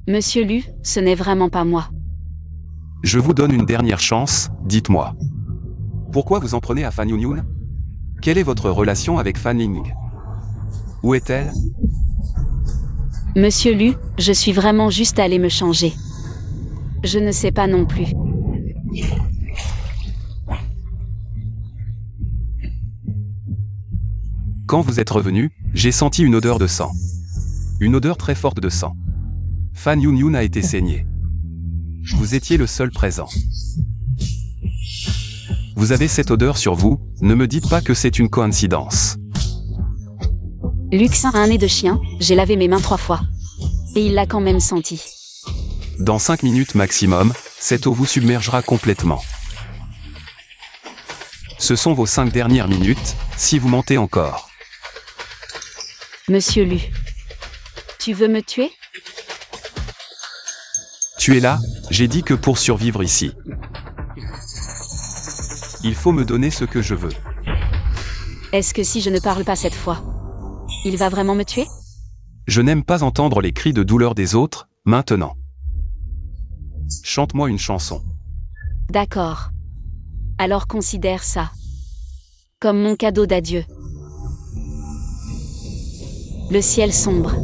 Monsieur Lu, ce n'est vraiment pas moi. Je vous donne une dernière chance, dites-moi. Pourquoi vous en prenez à Fan Yunyun? Quelle est votre relation avec Fan Ling? Où est-elle? Monsieur Lu, je suis vraiment juste allé me changer. Je ne sais pas non plus. Quand vous êtes revenu, j'ai senti une odeur de sang. Une odeur très forte de sang. Fan Yunyun a été saignée. Vous étiez le seul présent. Vous avez cette odeur sur vous, ne me dites pas que c'est une coïncidence. Luxin a un nez de chien, j'ai lavé mes mains 3 fois. Et il l'a quand même senti. Dans 5 minutes maximum, cette eau vous submergera complètement. Ce sont vos 5 dernières minutes, si vous mentez encore. Monsieur Lu. Tu veux me tuer? Tu es là, j'ai dit que pour survivre ici. Il faut me donner ce que je veux. Est-ce que si je ne parle pas cette fois, il va vraiment me tuer? Je n'aime pas entendre les cris de douleur des autres, maintenant. Chante-moi une chanson. D'accord. Alors considère ça comme mon cadeau d'adieu. Le ciel sombre.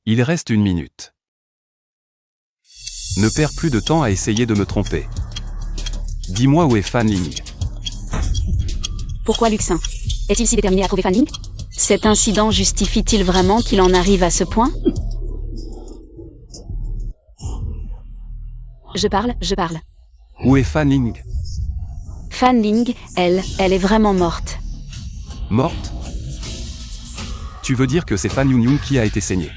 Il reste 1 minute. Ne perds plus de temps à essayer de me tromper. Dis-moi où est Fan Ling. Pourquoi Luxin est-il si déterminé à trouver Fan Ling? Cet incident justifie-t-il vraiment qu'il en arrive à ce point? Je parle. Où est Fan Ling? Fan Ling, elle est vraiment morte. Morte? Tu veux dire que c'est Fan Yunyun qui a été saignée?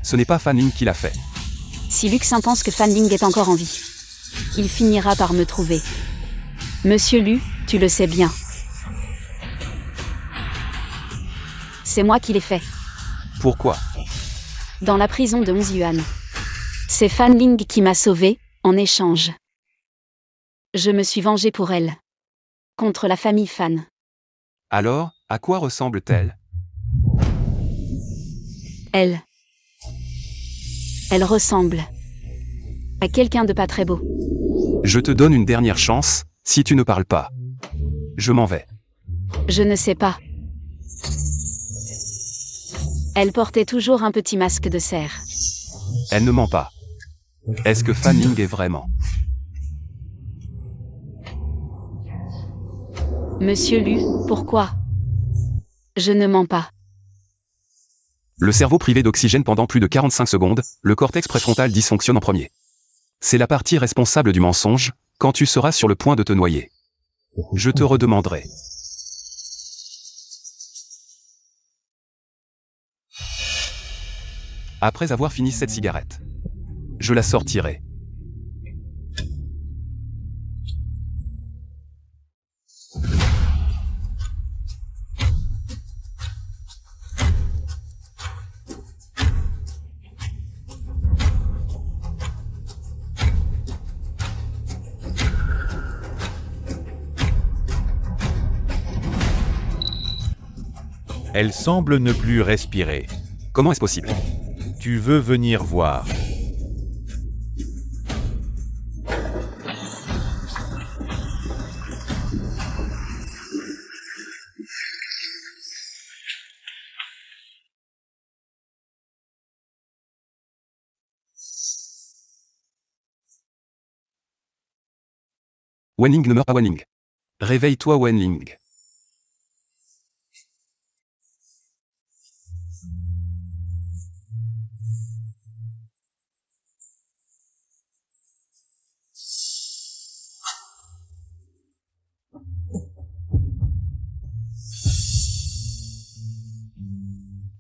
Ce n'est pas Fan Ling qui l'a fait. Si Luxin pense que Fan Ling est encore en vie, il finira par me trouver. Monsieur Lu, tu le sais bien. C'est moi qui l'ai fait. Pourquoi? Dans la prison de 11 yuan. C'est Fan Ling qui m'a sauvé, en échange. Je me suis vengé pour elle. Contre la famille Fan. Alors, à quoi ressemble-t-elle? Elle ressemble à quelqu'un de pas très beau. Je te donne une dernière chance, si tu ne parles pas. Je m'en vais. Je ne sais pas. Elle portait toujours un petit masque de cerf. Elle ne ment pas. Est-ce que Fan Ling est vraiment? Monsieur Lu, pourquoi? Je ne mens pas. Le cerveau privé d'oxygène pendant plus de 45 secondes, le cortex préfrontal dysfonctionne en premier. C'est la partie responsable du mensonge, quand tu seras sur le point de te noyer. Je te redemanderai. Après avoir fini cette cigarette, je la sortirai. Elle semble ne plus respirer. Comment est-ce possible? Tu veux venir voir. Wenling ne meurt pas, Wenling. Réveille-toi, Wenling.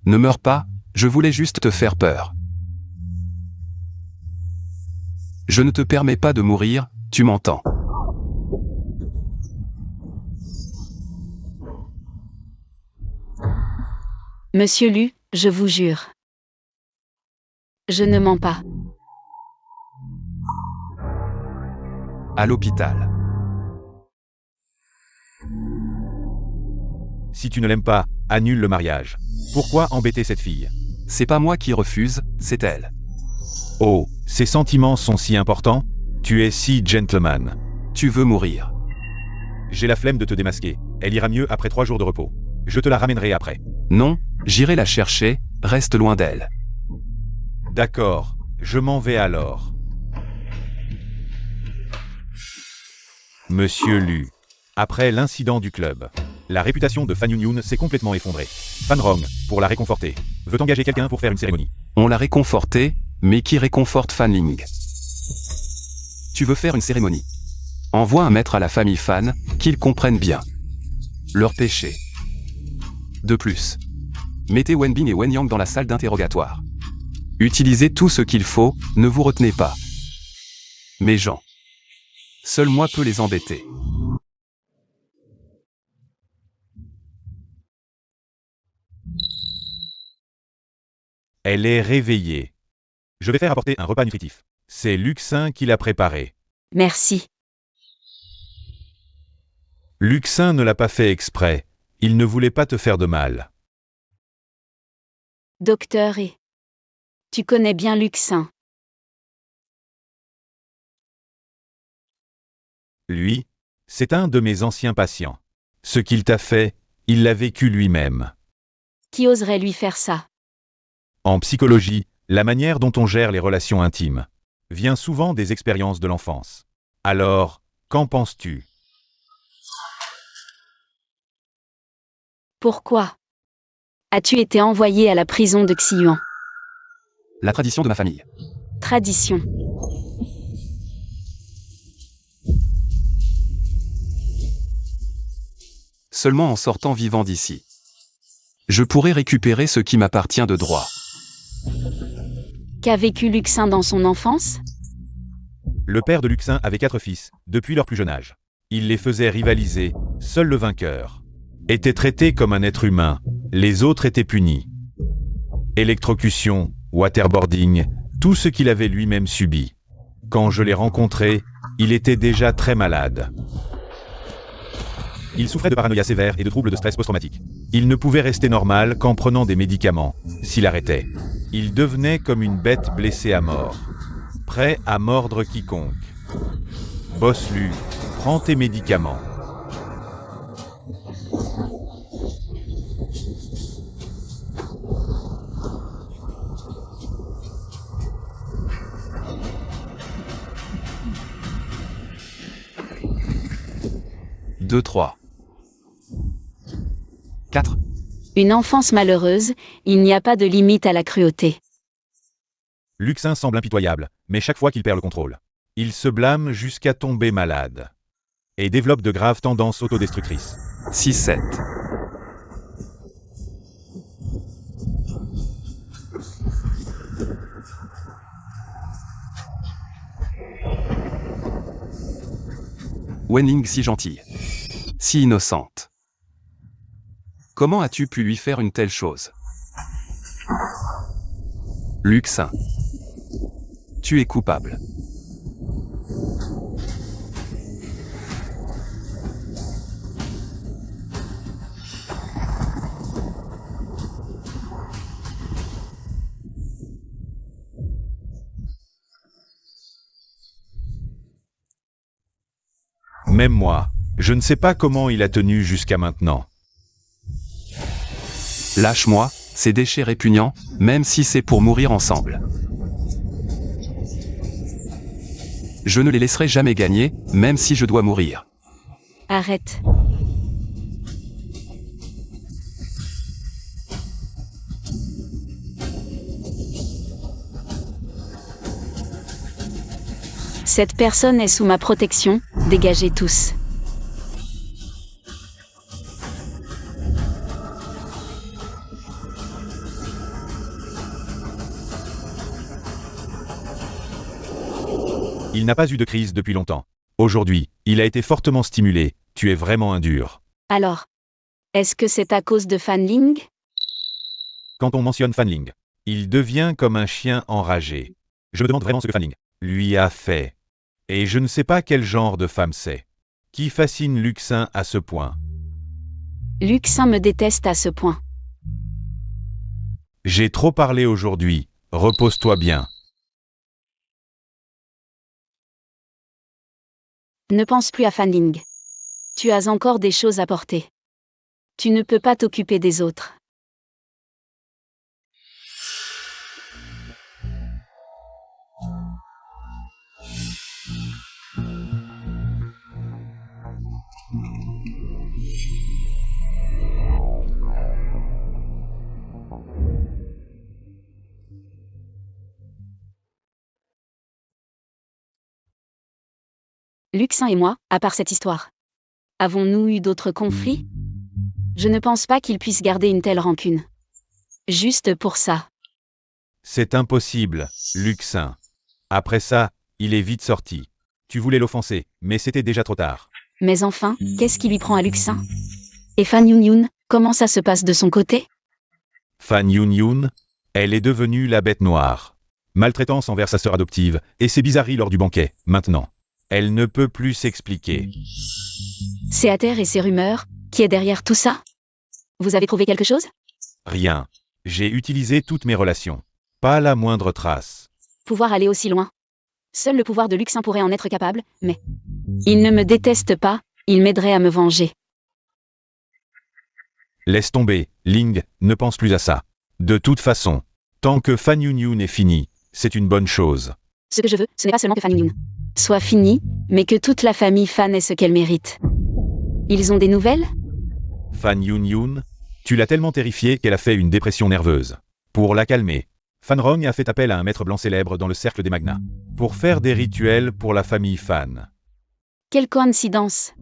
Ne meurs pas, je voulais juste te faire peur. Je ne te permets pas de mourir, tu m'entends. Monsieur Lu, je vous jure. Je ne mens pas. À l'hôpital. Si tu ne l'aimes pas, annule le mariage. Pourquoi embêter cette fille? C'est pas moi qui refuse, c'est elle. Oh, ses sentiments sont si importants? Tu es si gentleman. Tu veux mourir. J'ai la flemme de te démasquer. Elle ira mieux après 3 jours de repos. Je te la ramènerai après. Non, j'irai la chercher, reste loin d'elle. D'accord, je m'en vais alors. Monsieur Lu. Après l'incident du club, la réputation de Fan Yunyun s'est complètement effondrée. Fan Rong, pour la réconforter, veut engager quelqu'un pour faire une cérémonie. On l'a réconforté, mais qui réconforte Fan Ling? Tu veux faire une cérémonie? Envoie un maître à la famille Fan, qu'ils comprennent bien leur péché. De plus, mettez Wen Bin et Wen Yang dans la salle d'interrogatoire. Utilisez tout ce qu'il faut, ne vous retenez pas. Mes gens. Seul moi peux les embêter. Elle est réveillée. Je vais faire apporter un repas nutritif. C'est Luxin qui l'a préparé. Merci. Luxin ne l'a pas fait exprès. Il ne voulait pas te faire de mal. Docteur et... Tu connais bien Luxin. Lui, c'est un de mes anciens patients. Ce qu'il t'a fait, il l'a vécu lui-même. Qui oserait lui faire ça? En psychologie, la manière dont on gère les relations intimes vient souvent des expériences de l'enfance. Alors, qu'en penses-tu? Pourquoi as-tu été envoyé à la prison de Xiyuan? La tradition de ma famille. Tradition. Seulement en sortant vivant d'ici. Je pourrai récupérer ce qui m'appartient de droit. Qu'a vécu Luxin dans son enfance? Le père de Luxin avait 4 fils, depuis leur plus jeune âge. Il les faisait rivaliser, seul le vainqueur était traité comme un être humain, les autres étaient punis. Électrocution, waterboarding, tout ce qu'il avait lui-même subi. Quand je l'ai rencontré, il était déjà très malade. Il souffrait de paranoïa sévère et de troubles de stress post-traumatique. Il ne pouvait rester normal qu'en prenant des médicaments. S'il arrêtait, il devenait comme une bête blessée à mort, prêt à mordre quiconque. Boss Lu, prends tes médicaments. Deux, 3. 4. Une enfance malheureuse, il n'y a pas de limite à la cruauté. Luxin semble impitoyable, mais chaque fois qu'il perd le contrôle, il se blâme jusqu'à tomber malade. Et développe de graves tendances autodestructrices. 6, 7. Wenling si gentille. Si innocente. Comment as-tu pu lui faire une telle chose? Luxin. Tu es coupable. Même moi, je ne sais pas comment il a tenu jusqu'à maintenant. Lâche-moi, ces déchets répugnants, même si c'est pour mourir ensemble. Je ne les laisserai jamais gagner, même si je dois mourir. Arrête. Cette personne est sous ma protection, dégagez tous. Il n'a pas eu de crise depuis longtemps. Aujourd'hui, il a été fortement stimulé, tu es vraiment un dur. Alors, est-ce que c'est à cause de Fan Ling? Quand on mentionne Fan Ling, il devient comme un chien enragé. Je me demande vraiment ce que Fan Ling lui a fait. Et je ne sais pas quel genre de femme c'est. Qui fascine Luxin à ce point. Luxin me déteste à ce point. J'ai trop parlé aujourd'hui, repose-toi bien. Ne pense plus à Fan Ling. Tu as encore des choses à porter. Tu ne peux pas t'occuper des autres. Luxin et moi, à part cette histoire. Avons-nous eu d'autres conflits? Je ne pense pas qu'il puisse garder une telle rancune. Juste pour ça. C'est impossible, Luxin. Après ça, il est vite sorti. Tu voulais l'offenser, mais c'était déjà trop tard. Mais enfin, qu'est-ce qui lui prend à Luxin? Et Fan Yun, comment ça se passe de son côté? Fan Yun, elle est devenue la bête noire. Maltraitance envers sa sœur adoptive, et ses bizarreries lors du banquet, maintenant. Elle ne peut plus s'expliquer. C'est Aether et ses rumeurs, qui est derrière tout ça? Vous avez trouvé quelque chose? Rien. J'ai utilisé toutes mes relations. Pas la moindre trace. Pouvoir aller aussi loin. Seul le pouvoir de Luxin pourrait en être capable, mais... Il ne me déteste pas, il m'aiderait à me venger. Laisse tomber, Ling, ne pense plus à ça. De toute façon, tant que Fan Yun est fini, c'est une bonne chose. Ce que je veux, ce n'est pas seulement que Fan Yun soit fini, mais que toute la famille Fan ait ce qu'elle mérite. Ils ont des nouvelles? Fan Yun, tu l'as tellement terrifiée qu'elle a fait une dépression nerveuse. Pour la calmer, Fan Rong a fait appel à un maître blanc célèbre dans le cercle des magnats, pour faire des rituels pour la famille Fan. Quelle coïncidence!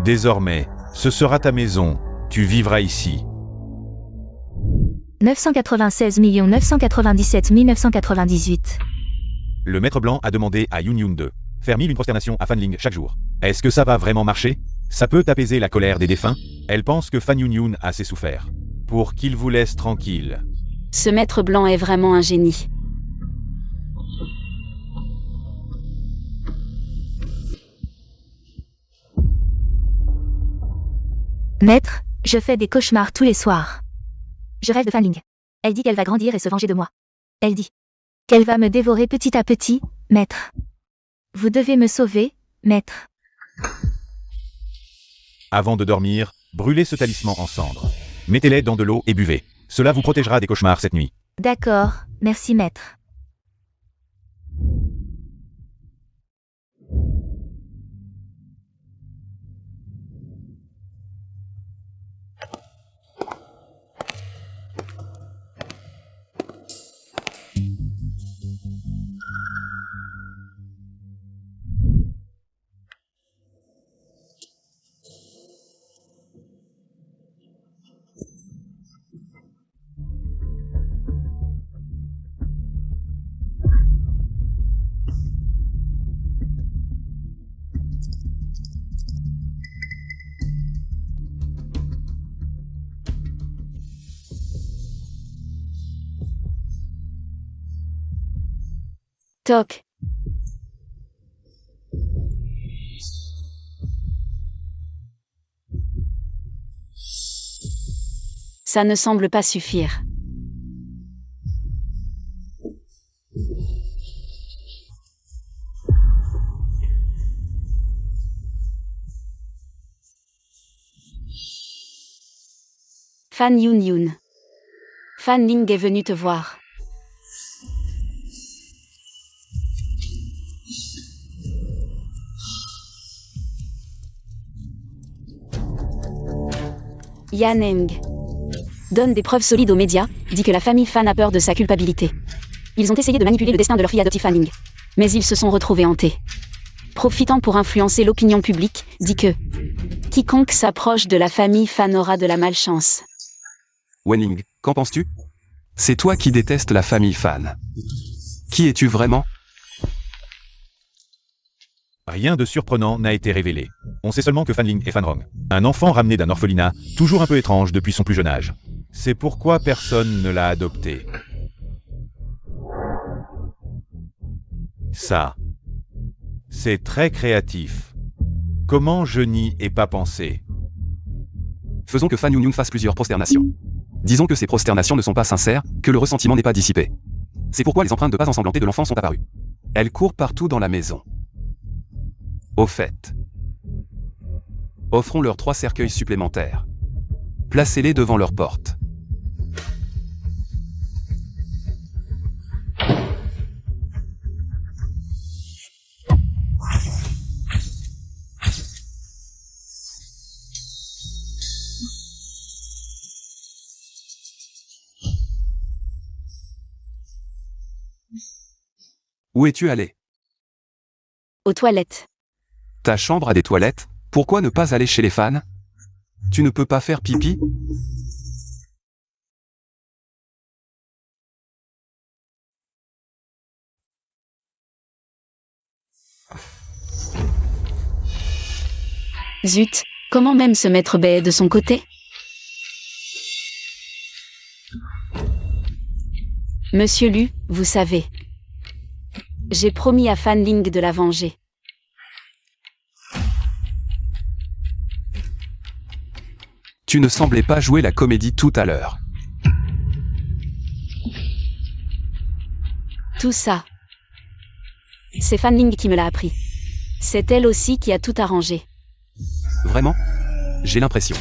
Désormais, ce sera ta maison, tu vivras ici. 996 997 998. Le maître blanc a demandé à Yun de faire 1001 prosternations à Fan Ling chaque jour. Est-ce que ça va vraiment marcher? Ça peut apaiser la colère des défunts? Elle pense que Fan Yun a assez souffert. Pour qu'il vous laisse tranquille. Ce maître blanc est vraiment un génie. Maître, je fais des cauchemars tous les soirs. Je rêve de Fan Ling. Elle dit qu'elle va grandir et se venger de moi. Elle dit qu'elle va me dévorer petit à petit, maître. Vous devez me sauver, maître. Avant de dormir, brûlez ce talisman en cendres. Mettez-les dans de l'eau et buvez. Cela vous protégera des cauchemars cette nuit. D'accord, merci maître. Toc. Ça ne semble pas suffire. Fan Yun Yun. Fan Ling est venu te voir. Yan Eng donne des preuves solides aux médias, dit que la famille Fan a peur de sa culpabilité. Ils ont essayé de manipuler le destin de leur fille adoptive Fan Ling. Mais ils se sont retrouvés hantés. Profitant pour influencer l'opinion publique, dit que quiconque s'approche de la famille Fan aura de la malchance. Wenling, qu'en penses-tu? C'est toi qui détestes la famille Fan. Qui es-tu vraiment? Rien de surprenant n'a été révélé. On sait seulement que Fan Ling est Fan Rong, un enfant ramené d'un orphelinat, toujours un peu étrange depuis son plus jeune âge. C'est pourquoi personne ne l'a adopté. Ça, c'est très créatif. Comment je n'y ai pas pensé? Faisons que Fan Yun Yun fasse plusieurs prosternations. Disons que ces prosternations ne sont pas sincères, que le ressentiment n'est pas dissipé. C'est pourquoi les empreintes de pas ensanglantées de l'enfant sont apparues. Elles courent partout dans la maison. Au fait, offrons-leur 3 cercueils supplémentaires. Placez-les devant leur porte. Où es-tu allé? Aux toilettes. Ta chambre a des toilettes, pourquoi ne pas aller chez les fans? Tu ne peux pas faire pipi? Zut, comment même se mettre baie de son côté? Monsieur Lu, vous savez. J'ai promis à Fan Ling de la venger. Tu ne semblais pas jouer la comédie tout à l'heure. Tout ça. C'est Fan Ling qui me l'a appris. C'est elle aussi qui a tout arrangé. Vraiment? J'ai l'impression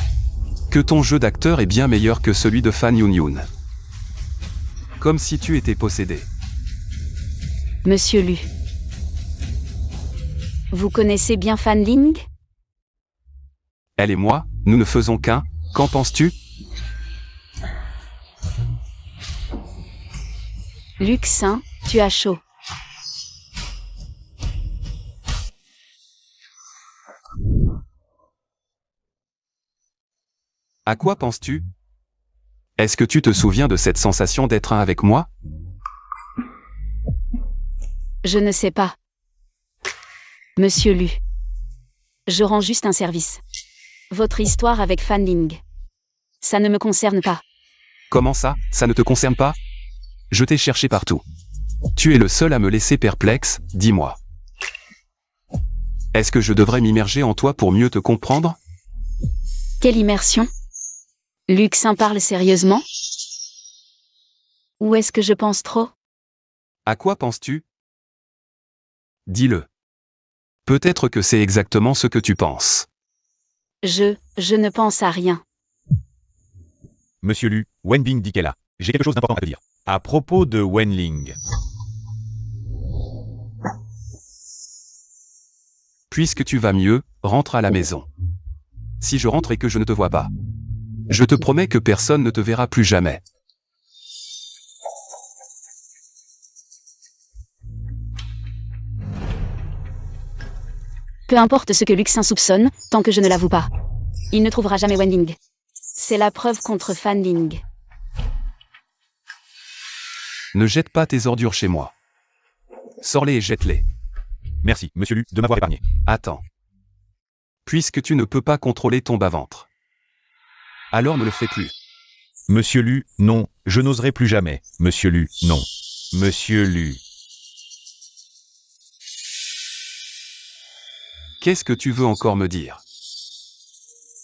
que ton jeu d'acteur est bien meilleur que celui de Fan Yun Yun. Comme si tu étais possédé. Monsieur Lu. Vous connaissez bien Fan Ling? Elle et moi, nous ne faisons qu'un. Qu'en penses-tu? Luxin, tu as chaud. À quoi penses-tu? Est-ce que tu te souviens de cette sensation d'être un avec moi? Je ne sais pas. Monsieur Lu. Je rends juste un service. Votre histoire avec Fan Ling. Ça ne me concerne pas. Comment ça, ça ne te concerne pas? Je t'ai cherché partout. Tu es le seul à me laisser perplexe, dis-moi. Est-ce que je devrais m'immerger en toi pour mieux te comprendre? Quelle immersion? Luxin parle sérieusement? Ou est-ce que je pense trop? À quoi penses-tu? Dis-le. Peut-être que c'est exactement ce que tu penses. Je ne pense à rien. Monsieur Lu, Wen Bing dit qu'elle a. J'ai quelque chose d'important à te dire. À propos de Wen Ling. Puisque tu vas mieux, rentre à la maison. Si je rentre et que je ne te vois pas, je te promets que personne ne te verra plus jamais. Peu importe ce que Luxin soupçonne, tant que je ne l'avoue pas. Il ne trouvera jamais Wen Ling. C'est la preuve contre Fan Ling. Ne jette pas tes ordures chez moi. Sors-les et jette-les. Merci, monsieur Lu, de m'avoir épargné. Attends. Puisque tu ne peux pas contrôler ton bas-ventre, alors ne le fais plus. Monsieur Lu, non, je n'oserai plus jamais. Monsieur Lu, non. Monsieur Lu. Qu'est-ce que tu veux encore me dire?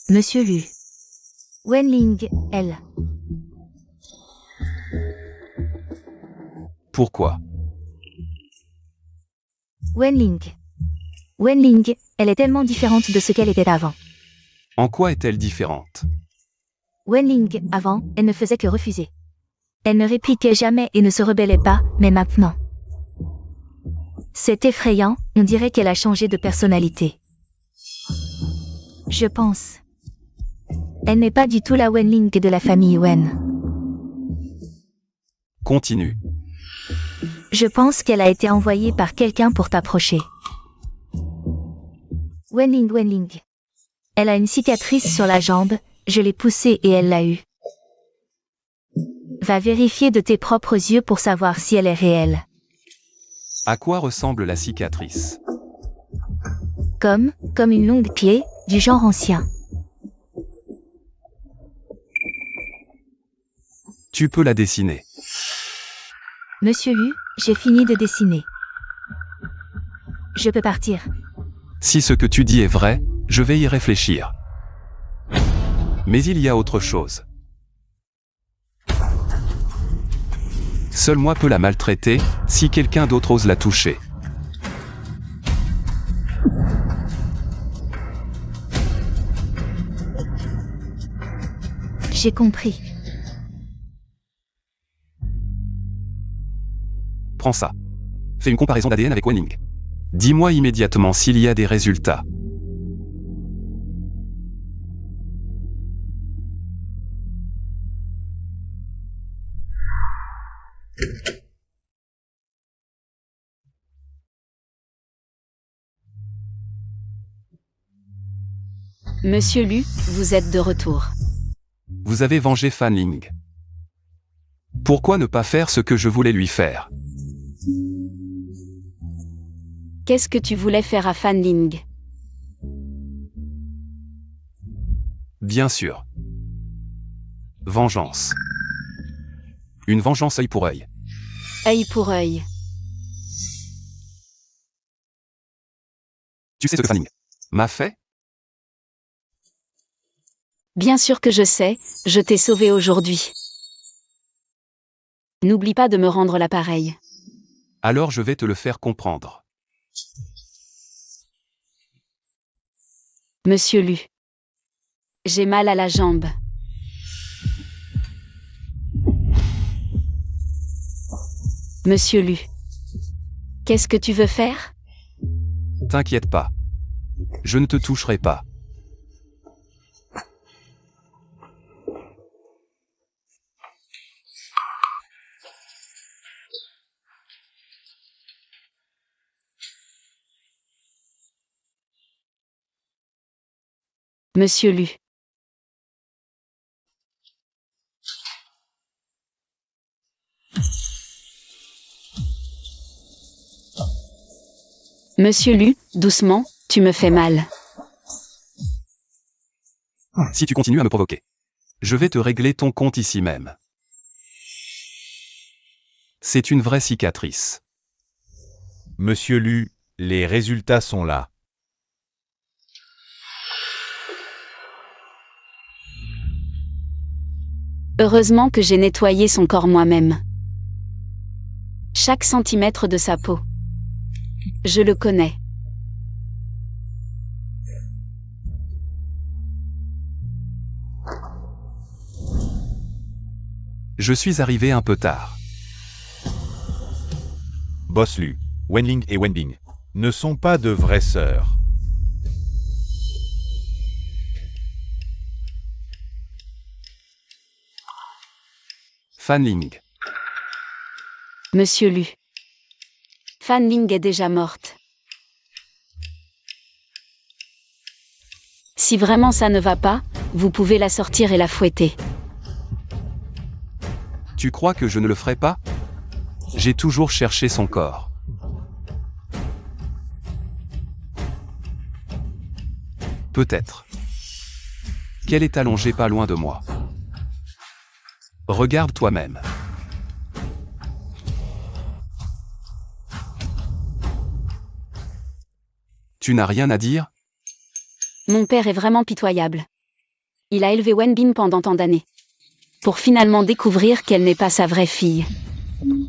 Monsieur Lu. Wen Ling, elle. Pourquoi? Wen Ling. Wen Ling, elle est tellement différente de ce qu'elle était avant. En quoi est-elle différente? Wenling, avant, elle ne faisait que refuser. Elle ne répliquait jamais et ne se rebellait pas, mais maintenant. C'est effrayant, on dirait qu'elle a changé de personnalité. Je pense. Elle n'est pas du tout la Wenling de la famille Wen. Continue. Je pense qu'elle a été envoyée par quelqu'un pour t'approcher. Wenling. Elle a une cicatrice sur la jambe, je l'ai poussée et elle l'a eue. Va vérifier de tes propres yeux pour savoir si elle est réelle. À quoi ressemble la cicatrice? Comme une longue pied, du genre ancien. Tu peux la dessiner. Monsieur Lu, j'ai fini de dessiner. Je peux partir. Si ce que tu dis est vrai, je vais y réfléchir. Mais il y a autre chose. Seul moi peux la maltraiter, si quelqu'un d'autre ose la toucher. J'ai compris. Prends ça. Fais une comparaison d'ADN avec Wenling. Dis-moi immédiatement s'il y a des résultats. Monsieur Lu, vous êtes de retour. Vous avez vengé Fan Ling. Pourquoi ne pas faire ce que je voulais lui faire? Qu'est-ce que tu voulais faire à Fan Ling? Bien sûr. Vengeance. Une vengeance œil pour œil. Œil pour œil. Tu sais ce que Fan Ling m'a fait? Bien sûr que je sais, je t'ai sauvé aujourd'hui. N'oublie pas de me rendre l'appareil. Alors je vais te le faire comprendre. Monsieur Lu. J'ai mal à la jambe. Monsieur Lu. Qu'est-ce que tu veux faire? T'inquiète pas. Je ne te toucherai pas. Monsieur Lu. Monsieur Lu, doucement, tu me fais mal. Si tu continues à me provoquer, je vais te régler ton compte ici même. C'est une vraie cicatrice. Monsieur Lu, les résultats sont là. Heureusement que j'ai nettoyé son corps moi-même. Chaque centimètre de sa peau. Je le connais. Je suis arrivé un peu tard. Boss Lu, Wenling et Wenbing ne sont pas de vraies sœurs. Fan Ling. Monsieur Lu. Fan Ling est déjà morte. Si vraiment ça ne va pas, vous pouvez la sortir et la fouetter. Tu crois que je ne le ferai pas? J'ai toujours cherché son corps. Peut-être. Qu'elle est allongée pas loin de moi. Regarde toi-même. Tu n'as rien à dire? Mon père est vraiment pitoyable. Il a élevé Wenbin pendant tant d'années. Pour finalement découvrir qu'elle n'est pas sa vraie fille.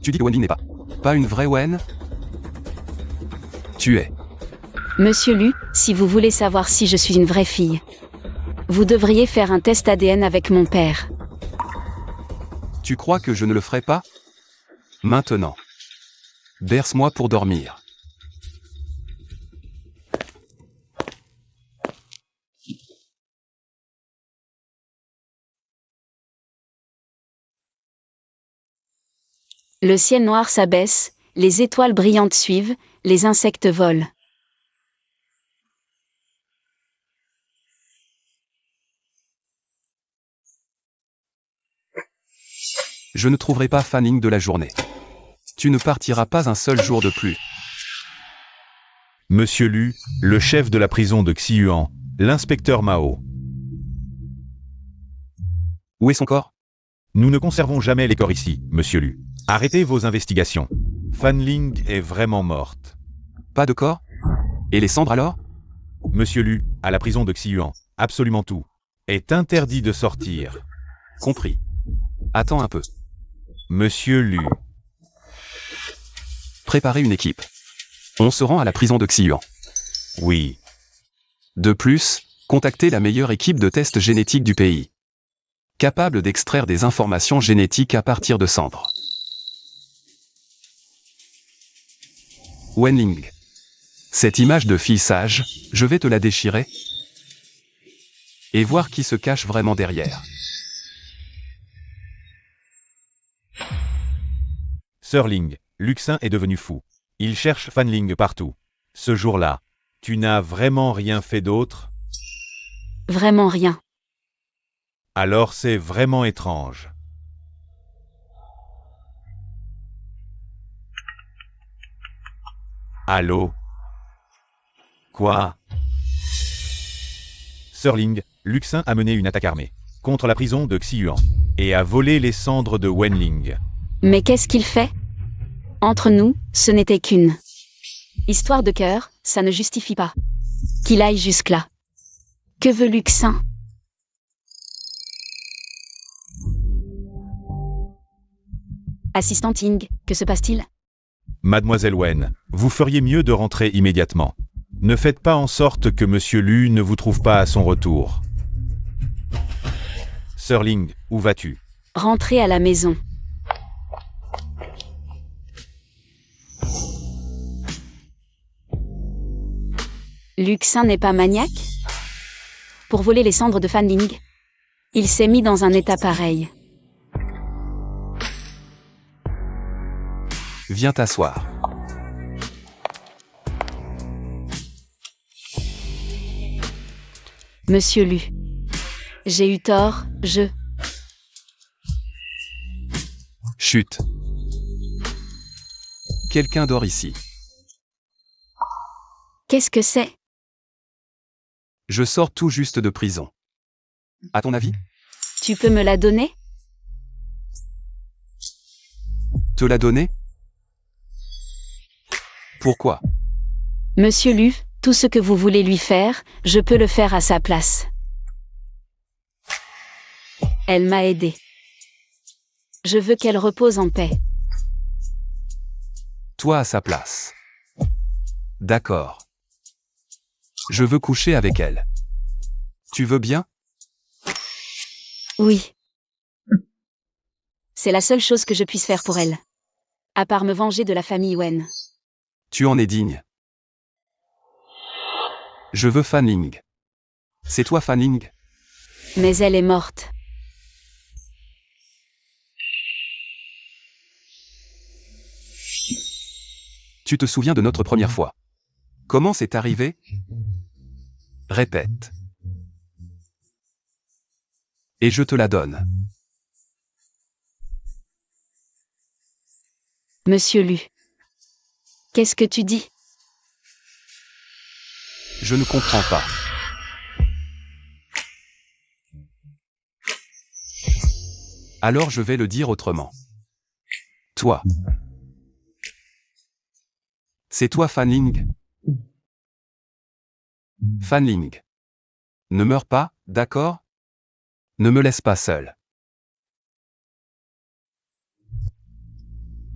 Tu dis que Wenbin n'est pas une vraie Wen? Tu es. Monsieur Lu, si vous voulez savoir si je suis une vraie fille, Vous devriez faire un test ADN avec mon père. Tu crois que je ne le ferai pas? Maintenant. Berce-moi pour dormir. Le ciel noir s'abaisse, les étoiles brillantes suivent, les insectes volent. Je ne trouverai pas Fanning de la journée. Tu ne partiras pas un seul jour de plus. Monsieur Lu, le chef de la prison de Xiuan, l'inspecteur Mao. Où est son corps? Nous ne conservons jamais les corps ici, monsieur Lu. Arrêtez vos investigations. Fan Ling est vraiment morte. Pas de corps? Et les cendres alors? Monsieur Lu, à la prison de Xiuan, absolument tout est interdit de sortir. Compris. Attends un peu. Monsieur Lu. Préparez une équipe. On se rend à la prison de Xiuan. Oui. De plus, contactez la meilleure équipe de tests génétiques du pays. Capable d'extraire des informations génétiques à partir de cendres. Wenling. Cette image de fille sage, je vais te la déchirer. Et voir qui se cache vraiment derrière. Sir Ling, Luxin est devenu fou. Il cherche Fan Ling partout. Ce jour-là, tu n'as vraiment rien fait d'autre? Vraiment rien. Alors c'est vraiment étrange. Allô? Quoi? Sir Ling, Luxin a mené une attaque armée contre la prison de Xiuan et a volé les cendres de Wenling. Mais qu'est-ce qu'il fait? Entre nous, ce n'était qu'une histoire de cœur, ça ne justifie pas qu'il aille jusque-là. Que veut Luxin? Assistant Ting, que se passe-t-il? Mademoiselle Wen, vous feriez mieux de rentrer immédiatement. Ne faites pas en sorte que Monsieur Lu ne vous trouve pas à son retour. Sir Ling, où vas-tu? Rentrez à la maison. Luxin n'est pas maniaque? Pour voler les cendres de Fan Ling? Il s'est mis dans un état pareil. Viens t'asseoir. Monsieur Lu. J'ai eu tort, Chut. Quelqu'un dort ici. Qu'est-ce que c'est? Je sors tout juste de prison. À ton avis? Tu peux me la donner? Te la donner? Pourquoi? Monsieur Lu, tout ce que vous voulez lui faire, je peux le faire à sa place. Elle m'a aidé. Je veux qu'elle repose en paix. Toi à sa place. D'accord. Je veux coucher avec elle. Tu veux bien? Oui. C'est la seule chose que je puisse faire pour elle. À part me venger de la famille Wen. Tu en es digne. Je veux Fan Ling. C'est toi Fan Ling? Mais elle est morte. Tu te souviens de notre première fois? Comment c'est arrivé? Répète. Et je te la donne. Monsieur Lu. Qu'est-ce que tu dis? Je ne comprends pas. Alors je vais le dire autrement. Toi. C'est toi Fan Ling? Fan Ling. Ne meurs pas, d'accord? Ne me laisse pas seul.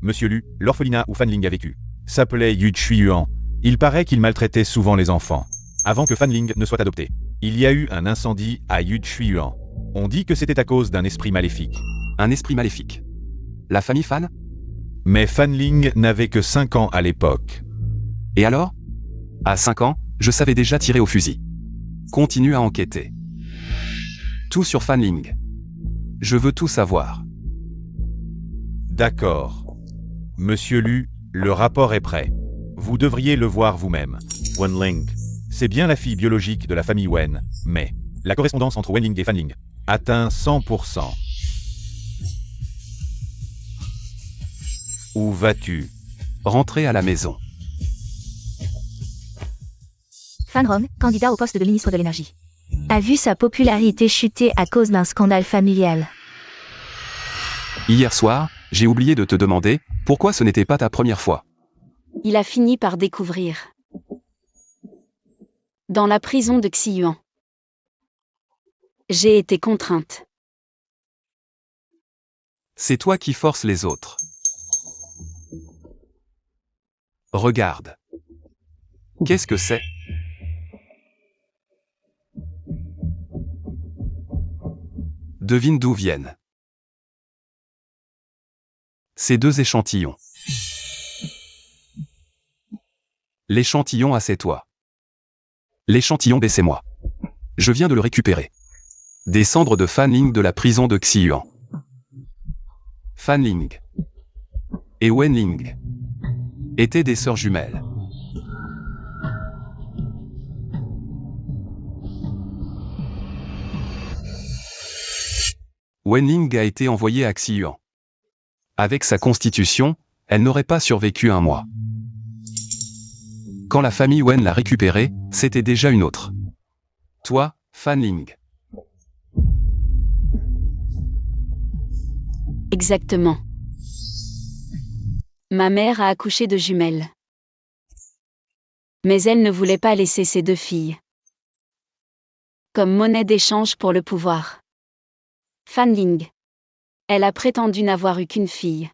Monsieur Lu, l'orphelinat où Fan Ling a vécu s'appelait Yu Chuan. Il paraît qu'il maltraitait souvent les enfants, avant que Fan Ling ne soit adopté. Il y a eu un incendie à Yuchuan. On dit que c'était à cause d'un esprit maléfique. Un esprit maléfique. La famille Fan? Mais Fan Ling n'avait que 5 ans à l'époque. Et alors? À 5 ans, je savais déjà tirer au fusil. Continue à enquêter. Tout sur Fan Ling. Je veux tout savoir. D'accord. Monsieur Lu, le rapport est prêt. Vous devriez le voir vous-même. Wenling. C'est bien la fille biologique de la famille Wen, mais la correspondance entre Wenling et Fan Ling atteint 100%. Où vas-tu? Rentrer à la maison. Fan Rong, candidat au poste de ministre de l'énergie, a vu sa popularité chuter à cause d'un scandale familial. Hier soir, j'ai oublié de te demander pourquoi ce n'était pas ta première fois. Il a fini par découvrir. Dans la prison de Xiyuan. J'ai été contrainte. C'est toi qui forces les autres. Regarde. Qu'est-ce que c'est? Devine d'où viennent. Ces 2 échantillons. L'échantillon A, c'est toi. L'échantillon B, c'est moi. Je viens de le récupérer. Des cendres de Fan Ling de la prison de Xiyuan. Fan Ling et Wen Ling étaient des sœurs jumelles. Wen Ling a été envoyée à Xiyuan. Avec sa constitution, elle n'aurait pas survécu 1 mois. Quand la famille Wen l'a récupérée, c'était déjà une autre. Toi, Fan Ling. Exactement. Ma mère a accouché de jumelles. Mais elle ne voulait pas laisser ses 2 filles comme monnaie d'échange pour le pouvoir. Fan Ling. Elle a prétendu n'avoir eu qu'une fille.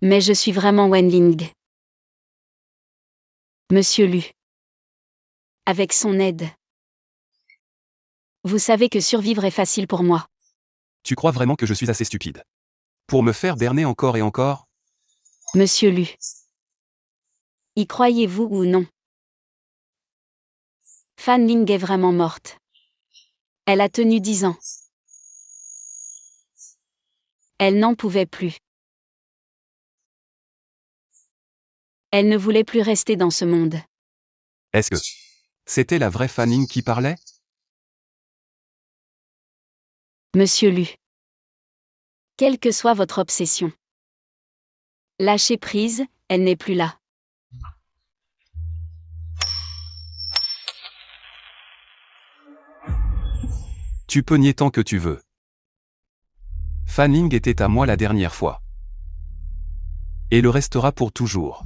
Mais je suis vraiment Wen Ling. Monsieur Lu. Avec son aide. Vous savez que survivre est facile pour moi. Tu crois vraiment que je suis assez stupide pour me faire berner encore et encore? Monsieur Lu. Y croyez-vous ou non? Fan Ling est vraiment morte. Elle a tenu 10 ans. Elle n'en pouvait plus. Elle ne voulait plus rester dans ce monde. Est-ce que c'était la vraie Fan Ling qui parlait? Monsieur Lu. Quelle que soit votre obsession. Lâchez prise, elle n'est plus là. Tu peux nier tant que tu veux. Fan Ling était à moi la dernière fois. Et le restera pour toujours.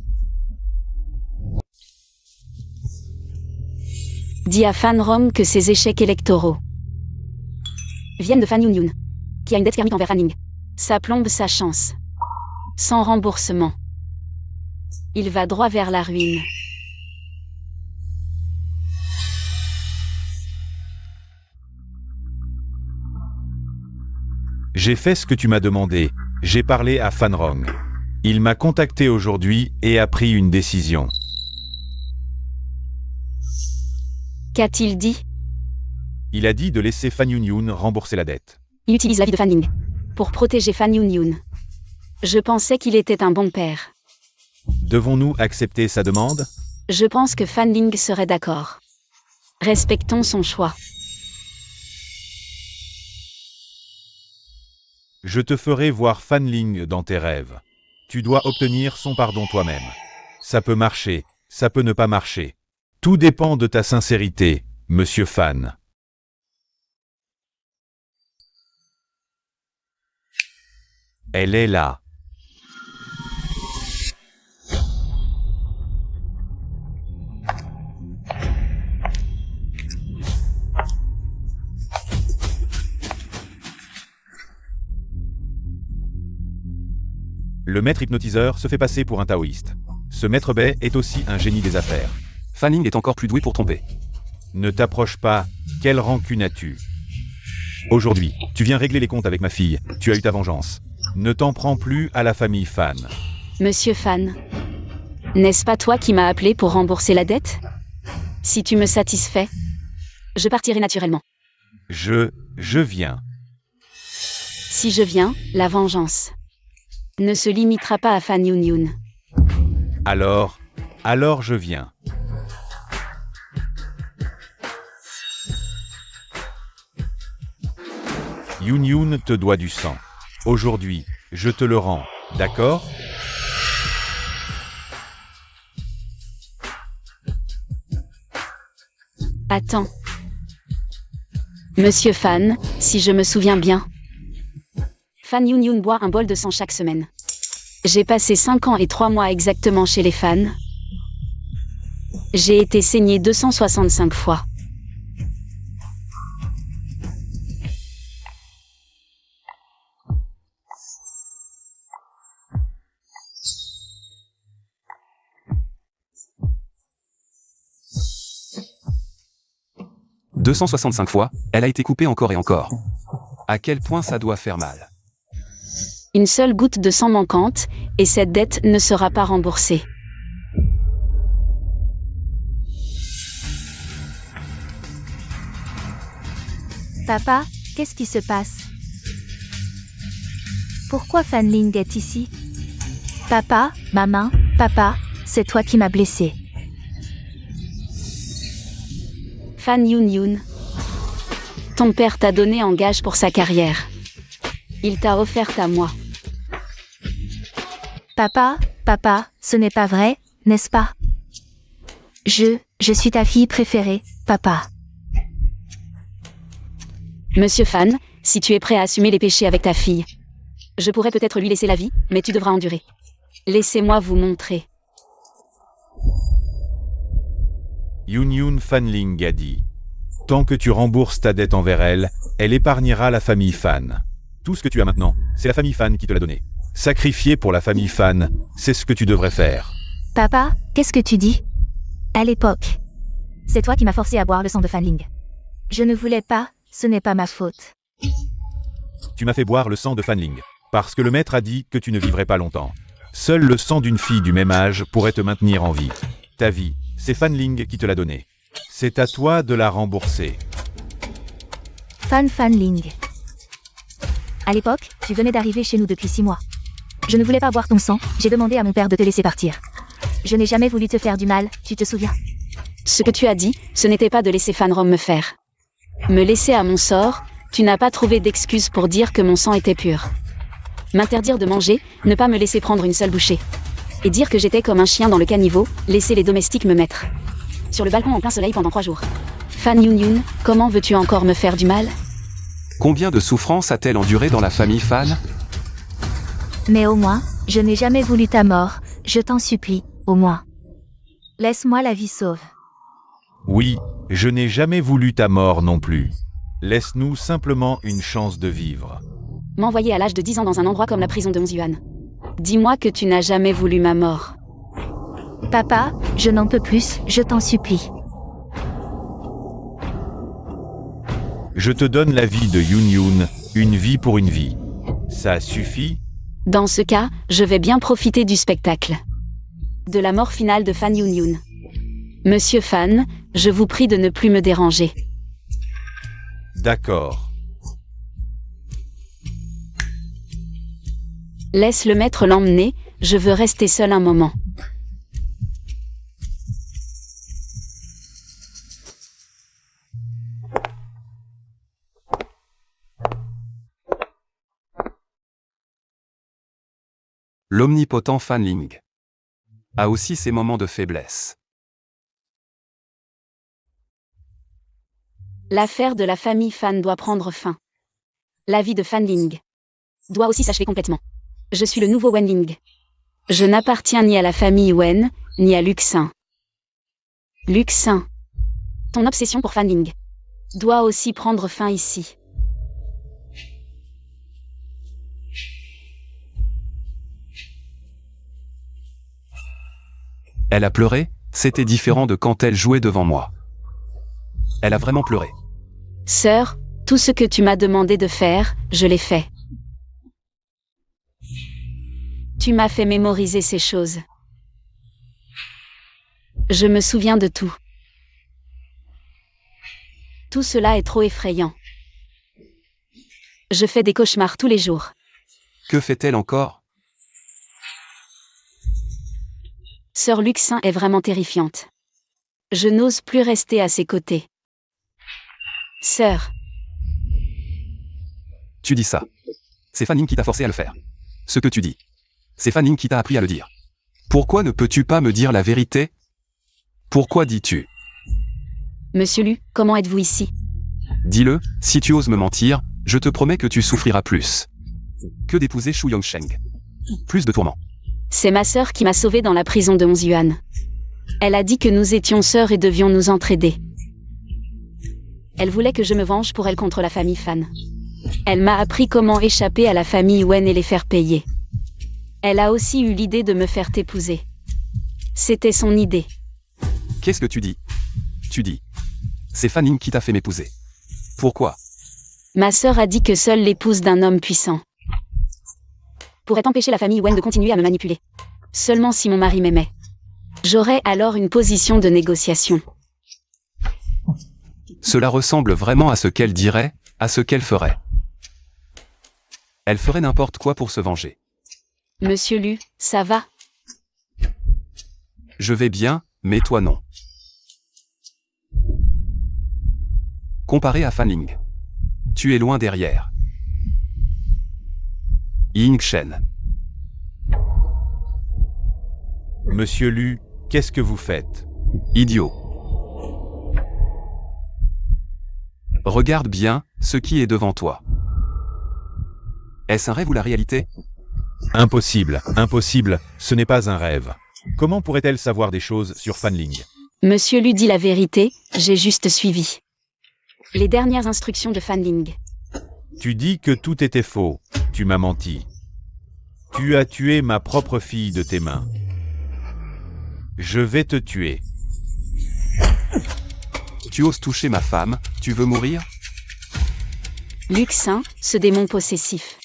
Dis à Fan Rong que ses échecs électoraux viennent de Fan Yunyun, qui a une dette karmique envers Fan Ling. Ça plombe sa chance. Sans remboursement. Il va droit vers la ruine. J'ai fait ce que tu m'as demandé. J'ai parlé à Fan Rong. Il m'a contacté aujourd'hui et a pris une décision. Qu'a-t-il dit? Il a dit de laisser Fan Yunyun rembourser la dette. Il utilise la vie de Fan Ling pour protéger Fan Yunyun. Je pensais qu'il était un bon père. Devons-nous accepter sa demande? Je pense que Fan Ling serait d'accord. Respectons son choix. Je te ferai voir Fan Ling dans tes rêves. Tu dois obtenir son pardon toi-même. Ça peut marcher, ça peut ne pas marcher. Tout dépend de ta sincérité, Monsieur Fan. Elle est là. Le maître hypnotiseur se fait passer pour un taoïste. Ce maître Bai est aussi un génie des affaires. Fan Ling est encore plus doué pour tromper. Ne t'approche pas, Quelle rancune as-tu? Aujourd'hui, tu viens régler les comptes avec ma fille. Tu as eu ta vengeance. Ne t'en prends plus à la famille Fan. Monsieur Fan, n'est-ce pas toi qui m'as appelé pour rembourser la dette? Si tu me satisfais, je partirai naturellement. Je viens. Si je viens, la vengeance ne se limitera pas à Fan Yun Yun. Alors je viens. Yun Yun te doit du sang. Aujourd'hui, je te le rends, d'accord? Attends. Monsieur Fan, si je me souviens bien, Fan Yun Yun boit un bol de sang chaque semaine. J'ai passé 5 ans et 3 mois exactement chez les fans. J'ai été saignée 265 fois. « 265 fois, elle a été coupée encore et encore. À quel point ça doit faire mal. Une seule goutte de sang manquante, et cette dette ne sera pas remboursée. Papa, qu'est-ce qui se passe? Pourquoi Fan Ling est ici? Papa, maman, papa, c'est toi qui m'as blessé. Fan Yun Yun, ton père t'a donné en gage pour sa carrière. Il t'a offerte à moi. Papa, ce n'est pas vrai, n'est-ce pas? Je suis ta fille préférée, papa. Monsieur Fan, si tu es prêt à assumer les péchés avec ta fille, je pourrais peut-être lui laisser la vie, mais tu devras endurer. Laissez-moi vous montrer. Yun Yun Fan Ling a dit. Tant que tu rembourses ta dette envers elle, elle épargnera la famille Fan. Tout ce que tu as maintenant, c'est la famille Fan qui te l'a donné. Sacrifier pour la famille Fan, c'est ce que tu devrais faire. Papa, qu'est-ce que tu dis? À l'époque, c'est toi qui m'as forcé à boire le sang de Fan Ling. Je ne voulais pas, ce n'est pas ma faute. Tu m'as fait boire le sang de Fan Ling, parce que le maître a dit que tu ne vivrais pas longtemps. Seul le sang d'une fille du même âge pourrait te maintenir en vie. Ta vie, c'est Fan Ling qui te l'a donnée. C'est à toi de la rembourser. Fan Ling. À l'époque, tu venais d'arriver chez nous depuis 6 mois. Je ne voulais pas boire ton sang, j'ai demandé à mon père de te laisser partir. Je n'ai jamais voulu te faire du mal, tu te souviens? Ce que tu as dit, ce n'était pas de laisser Fan Rom me faire. Me laisser à mon sort, tu n'as pas trouvé d'excuse pour dire que mon sang était pur. M'interdire de manger, ne pas me laisser prendre une seule bouchée. Et dire que j'étais comme un chien dans le caniveau, laisser les domestiques me mettre sur le balcon en plein soleil pendant 3 jours. Fan Yun Yun, comment veux-tu encore me faire du mal? Combien de souffrances a-t-elle enduré dans la famille Fan? Mais au moins, je n'ai jamais voulu ta mort, je t'en supplie, au moins. Laisse-moi la vie sauve. Oui, je n'ai jamais voulu ta mort non plus. Laisse-nous simplement une chance de vivre. M'envoyer à l'âge de 10 ans dans un endroit comme la prison de 11 yuan. Dis-moi que tu n'as jamais voulu ma mort. Papa, je n'en peux plus, je t'en supplie. Je te donne la vie de Yun Yun, une vie pour une vie. Ça suffit? Dans ce cas, je vais bien profiter du spectacle. De la mort finale de Fan Yun Yun. Monsieur Fan, je vous prie de ne plus me déranger. D'accord. Laisse le maître l'emmener, je veux rester seul un moment. L'omnipotent Fan Ling a aussi ses moments de faiblesse. L'affaire de la famille Fan doit prendre fin. La vie de Fan Ling doit aussi s'achever complètement. Je suis le nouveau Wen Ling. Je n'appartiens ni à la famille Wen, ni à Luxin. Luxin, ton obsession pour Fan Ling doit aussi prendre fin ici. Elle a pleuré, c'était différent de quand elle jouait devant moi. Elle a vraiment pleuré. Sœur, tout ce que tu m'as demandé de faire, je l'ai fait. Tu m'as fait mémoriser ces choses. Je me souviens de tout. Tout cela est trop effrayant. Je fais des cauchemars tous les jours. Que fait-elle encore? Sœur Luxin est vraiment terrifiante. Je n'ose plus rester à ses côtés. Sœur, Tu dis ça. C'est Fanning qui t'a forcé à le faire. Ce que tu dis. C'est Fanning qui t'a appris à le dire. Pourquoi ne peux-tu pas me dire la vérité? Pourquoi dis-tu? Monsieur Lu, comment êtes-vous ici? Dis-le, si tu oses me mentir, je te promets que tu souffriras plus. Que d'épouser Shu Yongsheng. Plus de tourments. C'est ma sœur qui m'a sauvée dans la prison de 11 yuan. Elle a dit que nous étions sœurs et devions nous entraider. Elle voulait que je me venge pour elle contre la famille Fan. Elle m'a appris comment échapper à la famille Wen et les faire payer. Elle a aussi eu l'idée de me faire t'épouser. C'était son idée. Qu'est-ce que tu dis? Tu dis. C'est Fanning qui t'a fait m'épouser. Pourquoi? Ma sœur a dit que seule l'épouse d'un homme puissant pourrait empêcher la famille Wen de continuer à me manipuler. Seulement si mon mari m'aimait. J'aurais alors une position de négociation. Cela ressemble vraiment à ce qu'elle dirait, à ce qu'elle ferait. Elle ferait n'importe quoi pour se venger. Monsieur Lu, ça va? Je vais bien, mais toi non. Comparé à Fanning. Tu es loin derrière. Ying Shen. Monsieur Lu, qu'est-ce que vous faites? Idiot. Regarde bien ce qui est devant toi. Est-ce un rêve ou la réalité? Impossible, impossible, ce n'est pas un rêve. Comment pourrait-elle savoir des choses sur Fanling? Monsieur Lu dit la vérité, j'ai juste suivi les dernières instructions de Fanling. Tu dis que tout était faux, tu m'as menti. Tu as tué ma propre fille de tes mains. Je vais te tuer. Tu oses toucher ma femme, tu veux mourir? Luxin, ce démon possessif.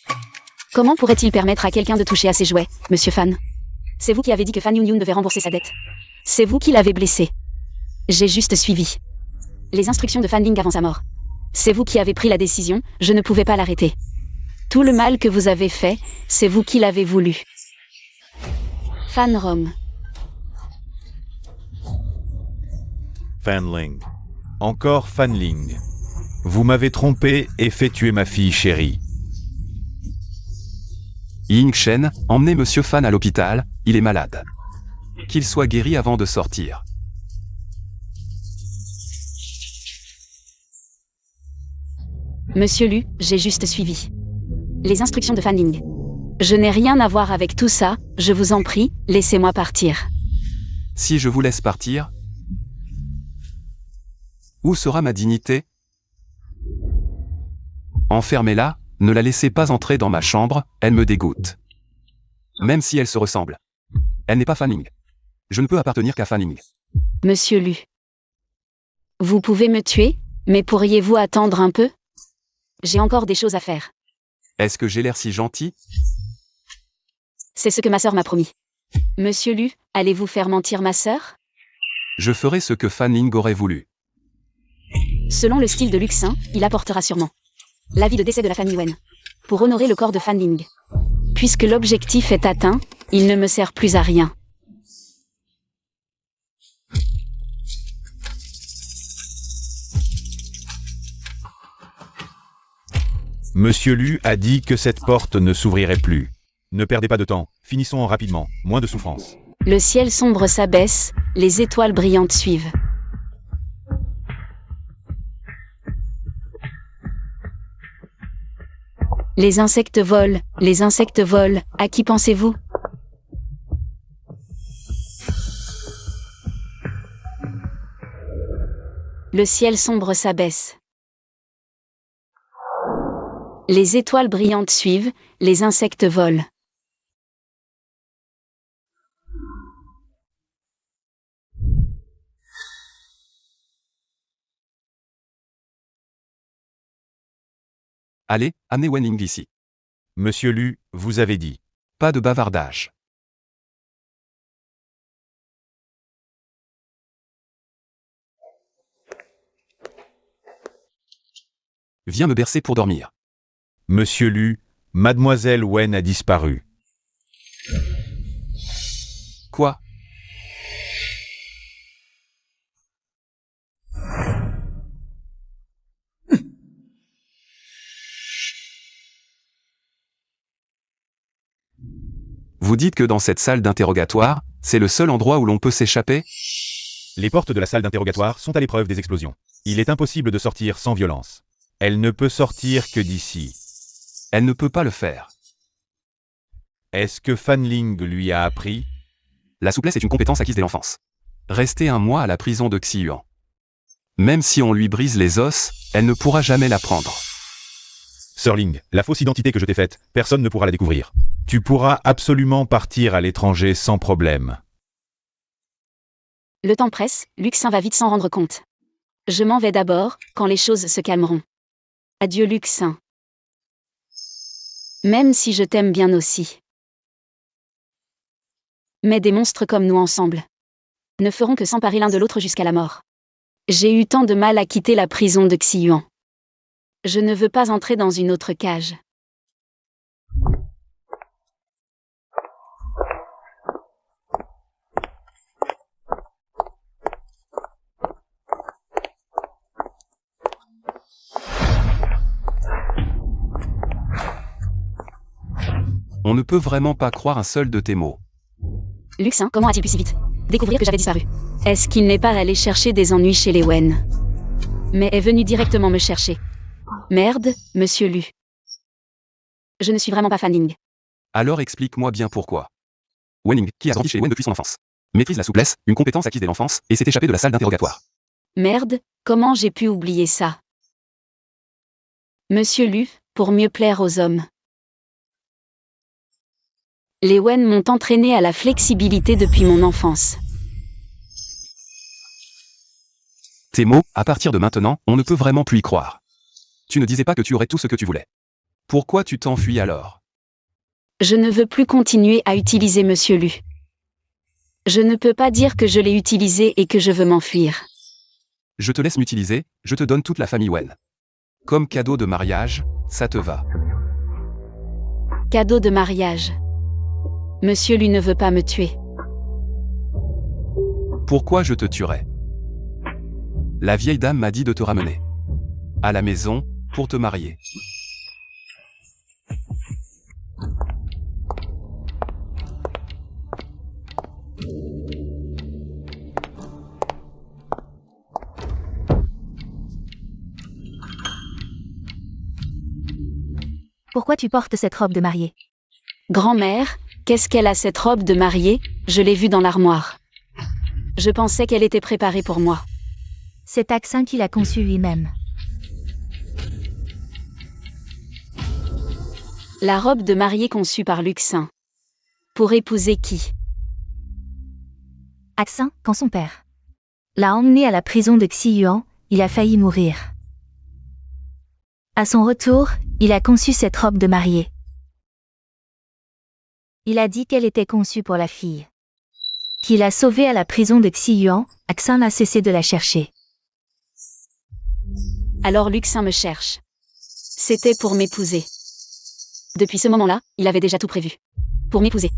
Comment pourrait-il permettre à quelqu'un de toucher à ses jouets, monsieur Fan? C'est vous qui avez dit que Fan Yunyun devait rembourser sa dette. C'est vous qui l'avez blessé. J'ai juste suivi les instructions de Fanling avant sa mort. C'est vous qui avez pris la décision, je ne pouvais pas l'arrêter. Tout le mal que vous avez fait, c'est vous qui l'avez voulu. Fan Rom. Fanling. Encore Fanling. Vous m'avez trompé et fait tuer ma fille chérie. Ying Shen, emmenez Monsieur Fan à l'hôpital, il est malade. Qu'il soit guéri avant de sortir. Monsieur Lu, j'ai juste suivi les instructions de Fanling. Je n'ai rien à voir avec tout ça, je vous en prie, laissez-moi partir. Si je vous laisse partir, où sera ma dignité? Enfermez-la, ne la laissez pas entrer dans ma chambre, elle me dégoûte. Même si elle se ressemble. Elle n'est pas Fanning. Je ne peux appartenir qu'à Fanning. Monsieur Lu. Vous pouvez me tuer, mais pourriez-vous attendre un peu? J'ai encore des choses à faire. Est-ce que j'ai l'air si gentil? C'est ce que ma sœur m'a promis. Monsieur Lu, allez-vous faire mentir ma sœur? Je ferai ce que Fanning aurait voulu. Selon le style de Luxin, il apportera sûrement l'avis de décès de la famille Wen, pour honorer le corps de Fanling. Puisque l'objectif est atteint, il ne me sert plus à rien. Monsieur Lu a dit que cette porte ne s'ouvrirait plus. Ne perdez pas de temps, finissons rapidement, moins de souffrance. Le ciel sombre s'abaisse, les étoiles brillantes suivent. Les insectes volent, à qui pensez-vous? Le ciel sombre s'abaisse. Les étoiles brillantes suivent, les insectes volent. Allez, amenez Wenling ici. Monsieur Lu, vous avez dit. Pas de bavardage. Viens me bercer pour dormir. Monsieur Lu, mademoiselle Wen a disparu. Quoi? Vous dites que dans cette salle d'interrogatoire, c'est le seul endroit où l'on peut s'échapper? Les portes de la salle d'interrogatoire sont à l'épreuve des explosions. Il est impossible de sortir sans violence. Elle ne peut sortir que d'ici. Elle ne peut pas le faire. Est-ce que Fan Ling lui a appris? La souplesse est une compétence acquise dès l'enfance. Rester un mois à la prison de Xiuan. Même si on lui brise les os, elle ne pourra jamais l'apprendre. Sir Ling, la fausse identité que je t'ai faite, personne ne pourra la découvrir. Tu pourras absolument partir à l'étranger sans problème. Le temps presse, Luxin va vite s'en rendre compte. Je m'en vais d'abord, quand les choses se calmeront. Adieu Luxin. Même si je t'aime bien aussi. Mais des monstres comme nous ensemble ne feront que s'emparer l'un de l'autre jusqu'à la mort. J'ai eu tant de mal à quitter la prison de Xiuan. Je ne veux pas entrer dans une autre cage. On ne peut vraiment pas croire un seul de tes mots. Luxin, comment a-t-il pu si vite découvrir que j'avais disparu? Est-ce qu'il n'est pas allé chercher des ennuis chez les Wen, mais est venu directement me chercher? Merde, monsieur Lu. Je ne suis vraiment pas Fan Ling. Alors explique-moi bien pourquoi. Wenling, qui a grandi chez Wen depuis son enfance, maîtrise la souplesse, une compétence acquise dès l'enfance, et s'est échappé de la salle d'interrogatoire. Merde, comment j'ai pu oublier ça? Monsieur Lu, pour mieux plaire aux hommes. Les Wen m'ont entraîné à la flexibilité depuis mon enfance. Tes mots, à partir de maintenant, on ne peut vraiment plus y croire. Tu ne disais pas que tu aurais tout ce que tu voulais. Pourquoi tu t'enfuis alors? Je ne veux plus continuer à utiliser Monsieur Lu. Je ne peux pas dire que je l'ai utilisé et que je veux m'enfuir. Je te laisse m'utiliser, je te donne toute la famille Wen. Comme cadeau de mariage, ça te va. Cadeau de mariage. Monsieur Lu ne veut pas me tuer. Pourquoi je te tuerais? La vieille dame m'a dit de te ramener à la maison, pour te marier. Pourquoi tu portes cette robe de mariée? Grand-mère, qu'est-ce qu'elle a cette robe de mariée? Je l'ai vue dans l'armoire. Je pensais qu'elle était préparée pour moi. C'est Axin qui l'a conçue lui-même. La robe de mariée conçue par Luxin. Pour épouser qui? Axin, quand son père l'a emmené à la prison de Xiuan, il a failli mourir. À son retour, il a conçu cette robe de mariée. Il a dit qu'elle était conçue pour la fille qu'il a sauvée à la prison de Xiuan. Axin n'a cessé de la chercher. Alors Luxin me cherche. C'était pour m'épouser. Depuis ce moment-là, il avait déjà tout prévu. Pour m'épouser.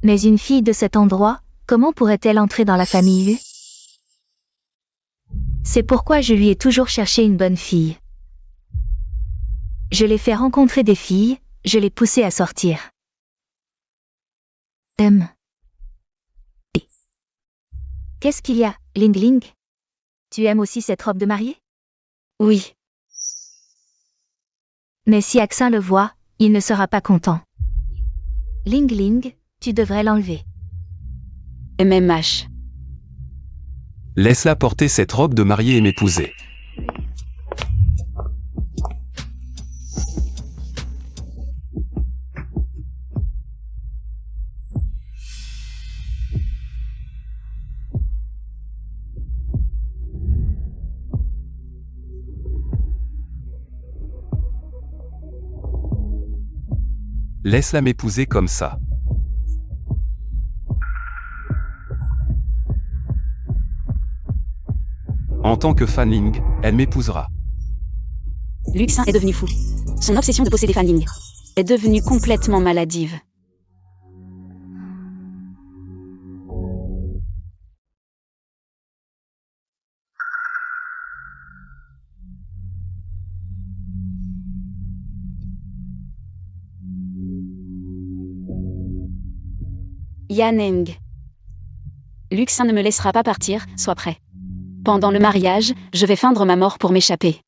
Mais une fille de cet endroit, comment pourrait-elle entrer dans la famille Lu? C'est pourquoi je lui ai toujours cherché une bonne fille. Je l'ai fait rencontrer des filles, je l'ai poussé à sortir. Qu'est-ce qu'il y a, Ling Ling? Tu aimes aussi cette robe de mariée? Oui. Mais si Axin le voit, il ne sera pas content. Ling Ling, tu devrais l'enlever. MMH. Laisse-la porter cette robe de mariée et m'épouser. Laisse-la m'épouser comme ça. En tant que Fan Ling, elle m'épousera. Luxin est devenu fou. Son obsession de posséder Fan Ling est devenue complètement maladive. Yaneng. Luxin ne me laissera pas partir, sois prêt. Pendant le mariage, je vais feindre ma mort pour m'échapper.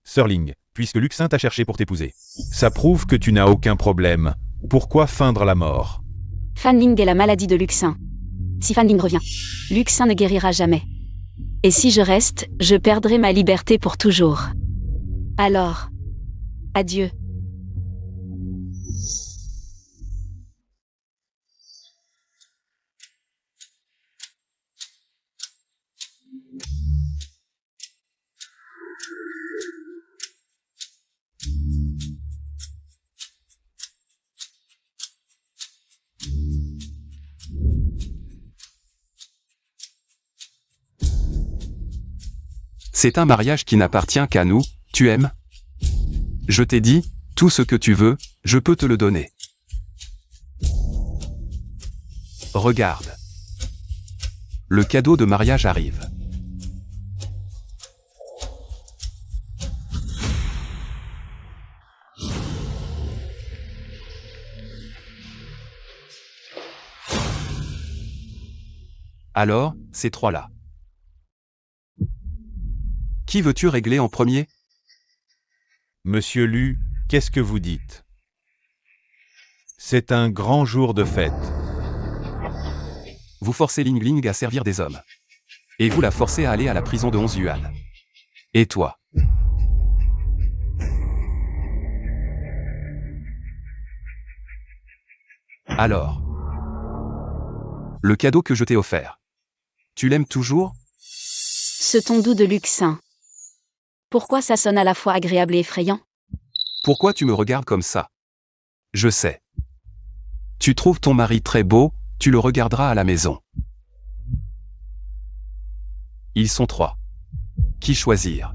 Sir Ling, puisque Luxin t'a cherché pour t'épouser. Ça prouve que tu n'as aucun problème. Pourquoi feindre la mort? Fan Ling est la maladie de Luxin. Si Fan Ling revient, Luxin ne guérira jamais. Et si je reste, je perdrai ma liberté pour toujours. Alors, adieu. C'est un mariage qui n'appartient qu'à nous, tu aimes? Je t'ai dit, tout ce que tu veux, je peux te le donner. Regarde. Le cadeau de mariage arrive. Alors, ces trois-là. Qui veux-tu régler en premier? Monsieur Lu, qu'est-ce que vous dites? C'est un grand jour de fête. Vous forcez Ling Ling à servir des hommes. Et vous la forcez à aller à la prison de 11 yuan. Et toi? Alors? Le cadeau que je t'ai offert. Tu l'aimes toujours? Ce ton doux de Luxin. Pourquoi ça sonne à la fois agréable et effrayant? Pourquoi tu me regardes comme ça? Je sais. Tu trouves ton mari très beau, tu le regarderas à la maison. Ils sont trois. Qui choisir?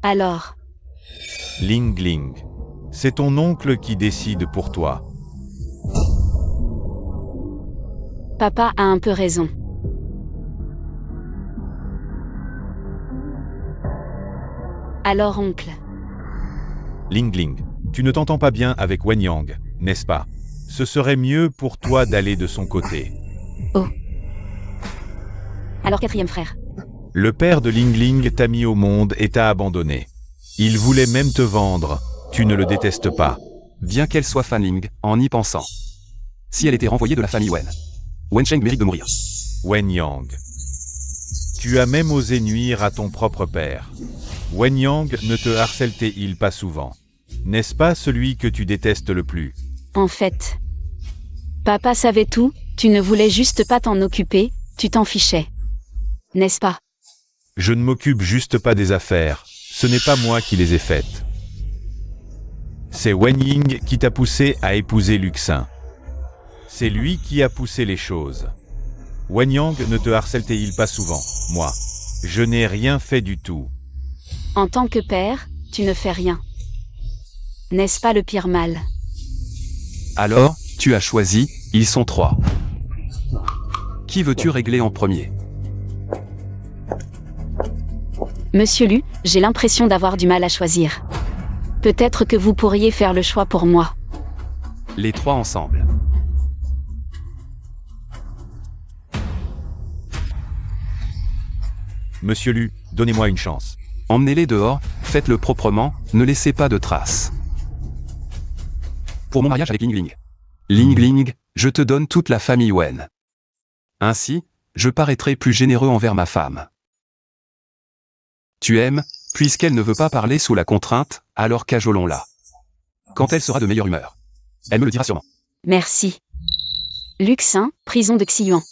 Alors, Ling Ling. C'est ton oncle qui décide pour toi. papa a un peu raison. Alors oncle. Ling Ling, tu ne t'entends pas bien avec Wen Yang, n'est-ce pas? Ce serait mieux pour toi d'aller de son côté. Oh. Alors quatrième frère. Le père de Ling Ling t'a mis au monde et t'a abandonné. Il voulait même te vendre. Tu ne le détestes pas. Bien qu'elle soit Fan Ling, en y pensant. Si elle était renvoyée de la famille Wen, Wen Sheng mérite de mourir. Wen Yang. Tu as même osé nuire à ton propre père. Wen Yang ne te harcèle-t-il pas souvent? N'est-ce pas celui que tu détestes le plus? En fait, papa savait tout, tu ne voulais juste pas t'en occuper, tu t'en fichais. N'est-ce pas? Je ne m'occupe juste pas des affaires, ce n'est pas moi qui les ai faites. C'est Wen Ying qui t'a poussé à épouser Luxin. C'est lui qui a poussé les choses. Wen Yang ne te harcèle-t-il pas souvent? Moi, je n'ai rien fait du tout. En tant que père, tu ne fais rien. N'est-ce pas le pire mal? Alors, tu as choisi, ils sont trois. Qui veux-tu régler en premier? Monsieur Lu, j'ai l'impression d'avoir du mal à choisir. Peut-être que vous pourriez faire le choix pour moi. Les trois ensemble. Monsieur Lu, donnez-moi une chance. Emmenez-les dehors, faites-le proprement, ne laissez pas de traces. Pour mon mariage avec Ling Ling. Ling Ling, je te donne toute la famille Wen. Ainsi, je paraîtrai plus généreux envers ma femme. Tu aimes, puisqu'elle ne veut pas parler sous la contrainte, alors cajolons-la. Quand elle sera de meilleure humeur. Elle me le dira sûrement. Merci. Luxin, prison de Xiyuan.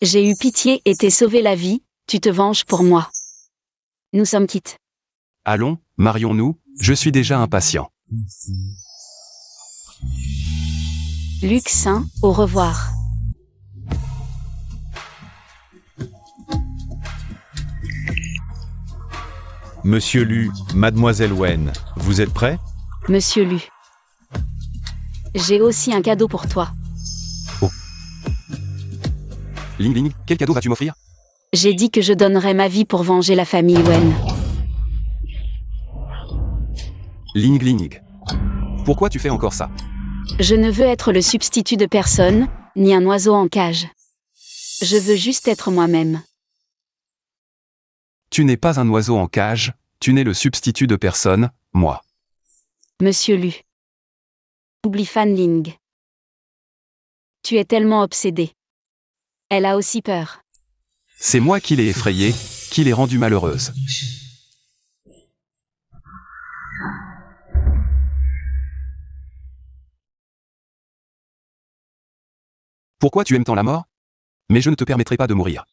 J'ai eu pitié et t'ai sauvé la vie, Tu te venges pour moi. Nous sommes quittes. Allons, marions-nous, je suis déjà impatient. Luxin, au revoir. Monsieur Lu, Mademoiselle Wen, vous êtes prêts? Monsieur Lu. J'ai aussi un cadeau pour toi. Ling Ling, quel cadeau vas-tu m'offrir? J'ai dit que je donnerais ma vie pour venger la famille Wen. Ling Ling. Pourquoi tu fais encore ça? Je ne veux être le substitut de personne, ni un oiseau en cage. Je veux juste être moi-même. Tu n'es pas un oiseau en cage, tu n'es le substitut de personne, moi. Monsieur Lu. Oublie Fan Ling. Tu es tellement obsédé. Elle a aussi peur. C'est moi qui l'ai effrayée, qui l'ai rendue malheureuse. Pourquoi tu aimes tant la mort? Mais je ne te permettrai pas de mourir.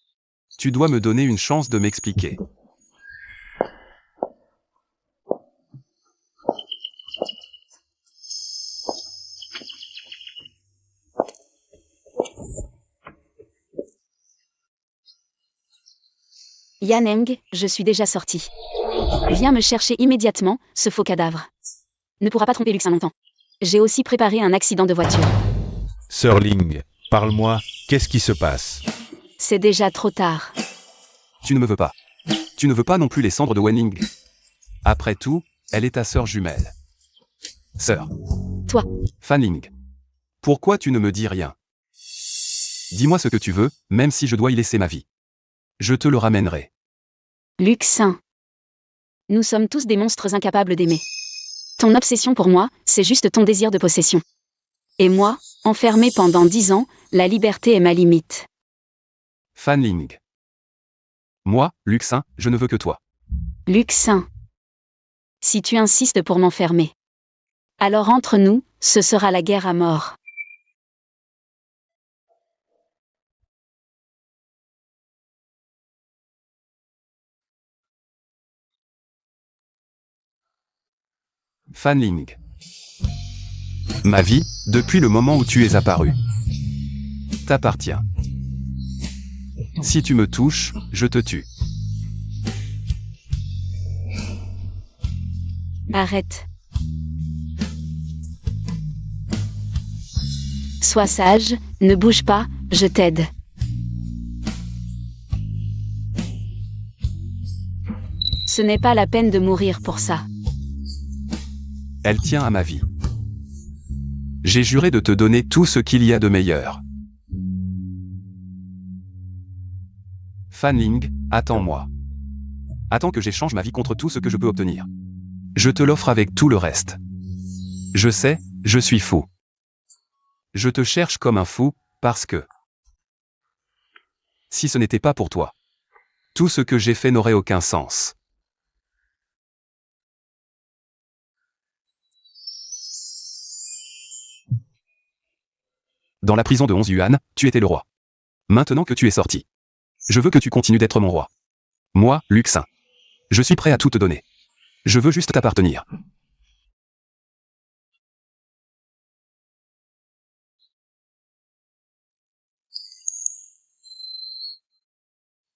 Tu dois me donner une chance de m'expliquer. Yaneng, je suis déjà sorti. Viens me chercher immédiatement, ce faux cadavre. Ne pourra pas tromper Luxin longtemps. J'ai aussi préparé un accident de voiture. Sir Ling, parle-moi, qu'est-ce qui se passe? C'est déjà trop tard. Tu ne me veux pas. Tu ne veux pas non plus les cendres de Wenling. Après tout, elle est ta sœur jumelle. Sœur. Toi. Fan Ling. Pourquoi tu ne me dis rien? Dis-moi ce que tu veux, même si je dois y laisser ma vie. Je te le ramènerai. Luxin. Nous sommes tous des monstres incapables d'aimer. Ton obsession pour moi, c'est juste ton désir de possession. Et moi, enfermé pendant 10 ans, la liberté est ma limite. Fan Ling. Moi, Luxin, je ne veux que toi. Luxin. Si tu insistes pour m'enfermer. Alors entre nous, ce sera la guerre à mort. Fan Ling. Ma vie, depuis le moment où tu es apparu, t'appartient. Si tu me touches, je te tue. Arrête. Sois sage, ne bouge pas, je t'aide. Ce n'est pas la peine de mourir pour ça. Elle tient à ma vie. J'ai juré de te donner tout ce qu'il y a de meilleur. Fan Ling, attends-moi. Attends que j'échange ma vie contre tout ce que je peux obtenir. Je te l'offre avec tout le reste. Je sais, je suis fou. Je te cherche comme un fou, parce que... Si ce n'était pas pour toi, tout ce que j'ai fait n'aurait aucun sens. Dans la prison de 11 yuan, tu étais le roi. Maintenant que tu es sorti, je veux que tu continues d'être mon roi. Moi, Luxin. Je suis prêt à tout te donner. Je veux juste t'appartenir.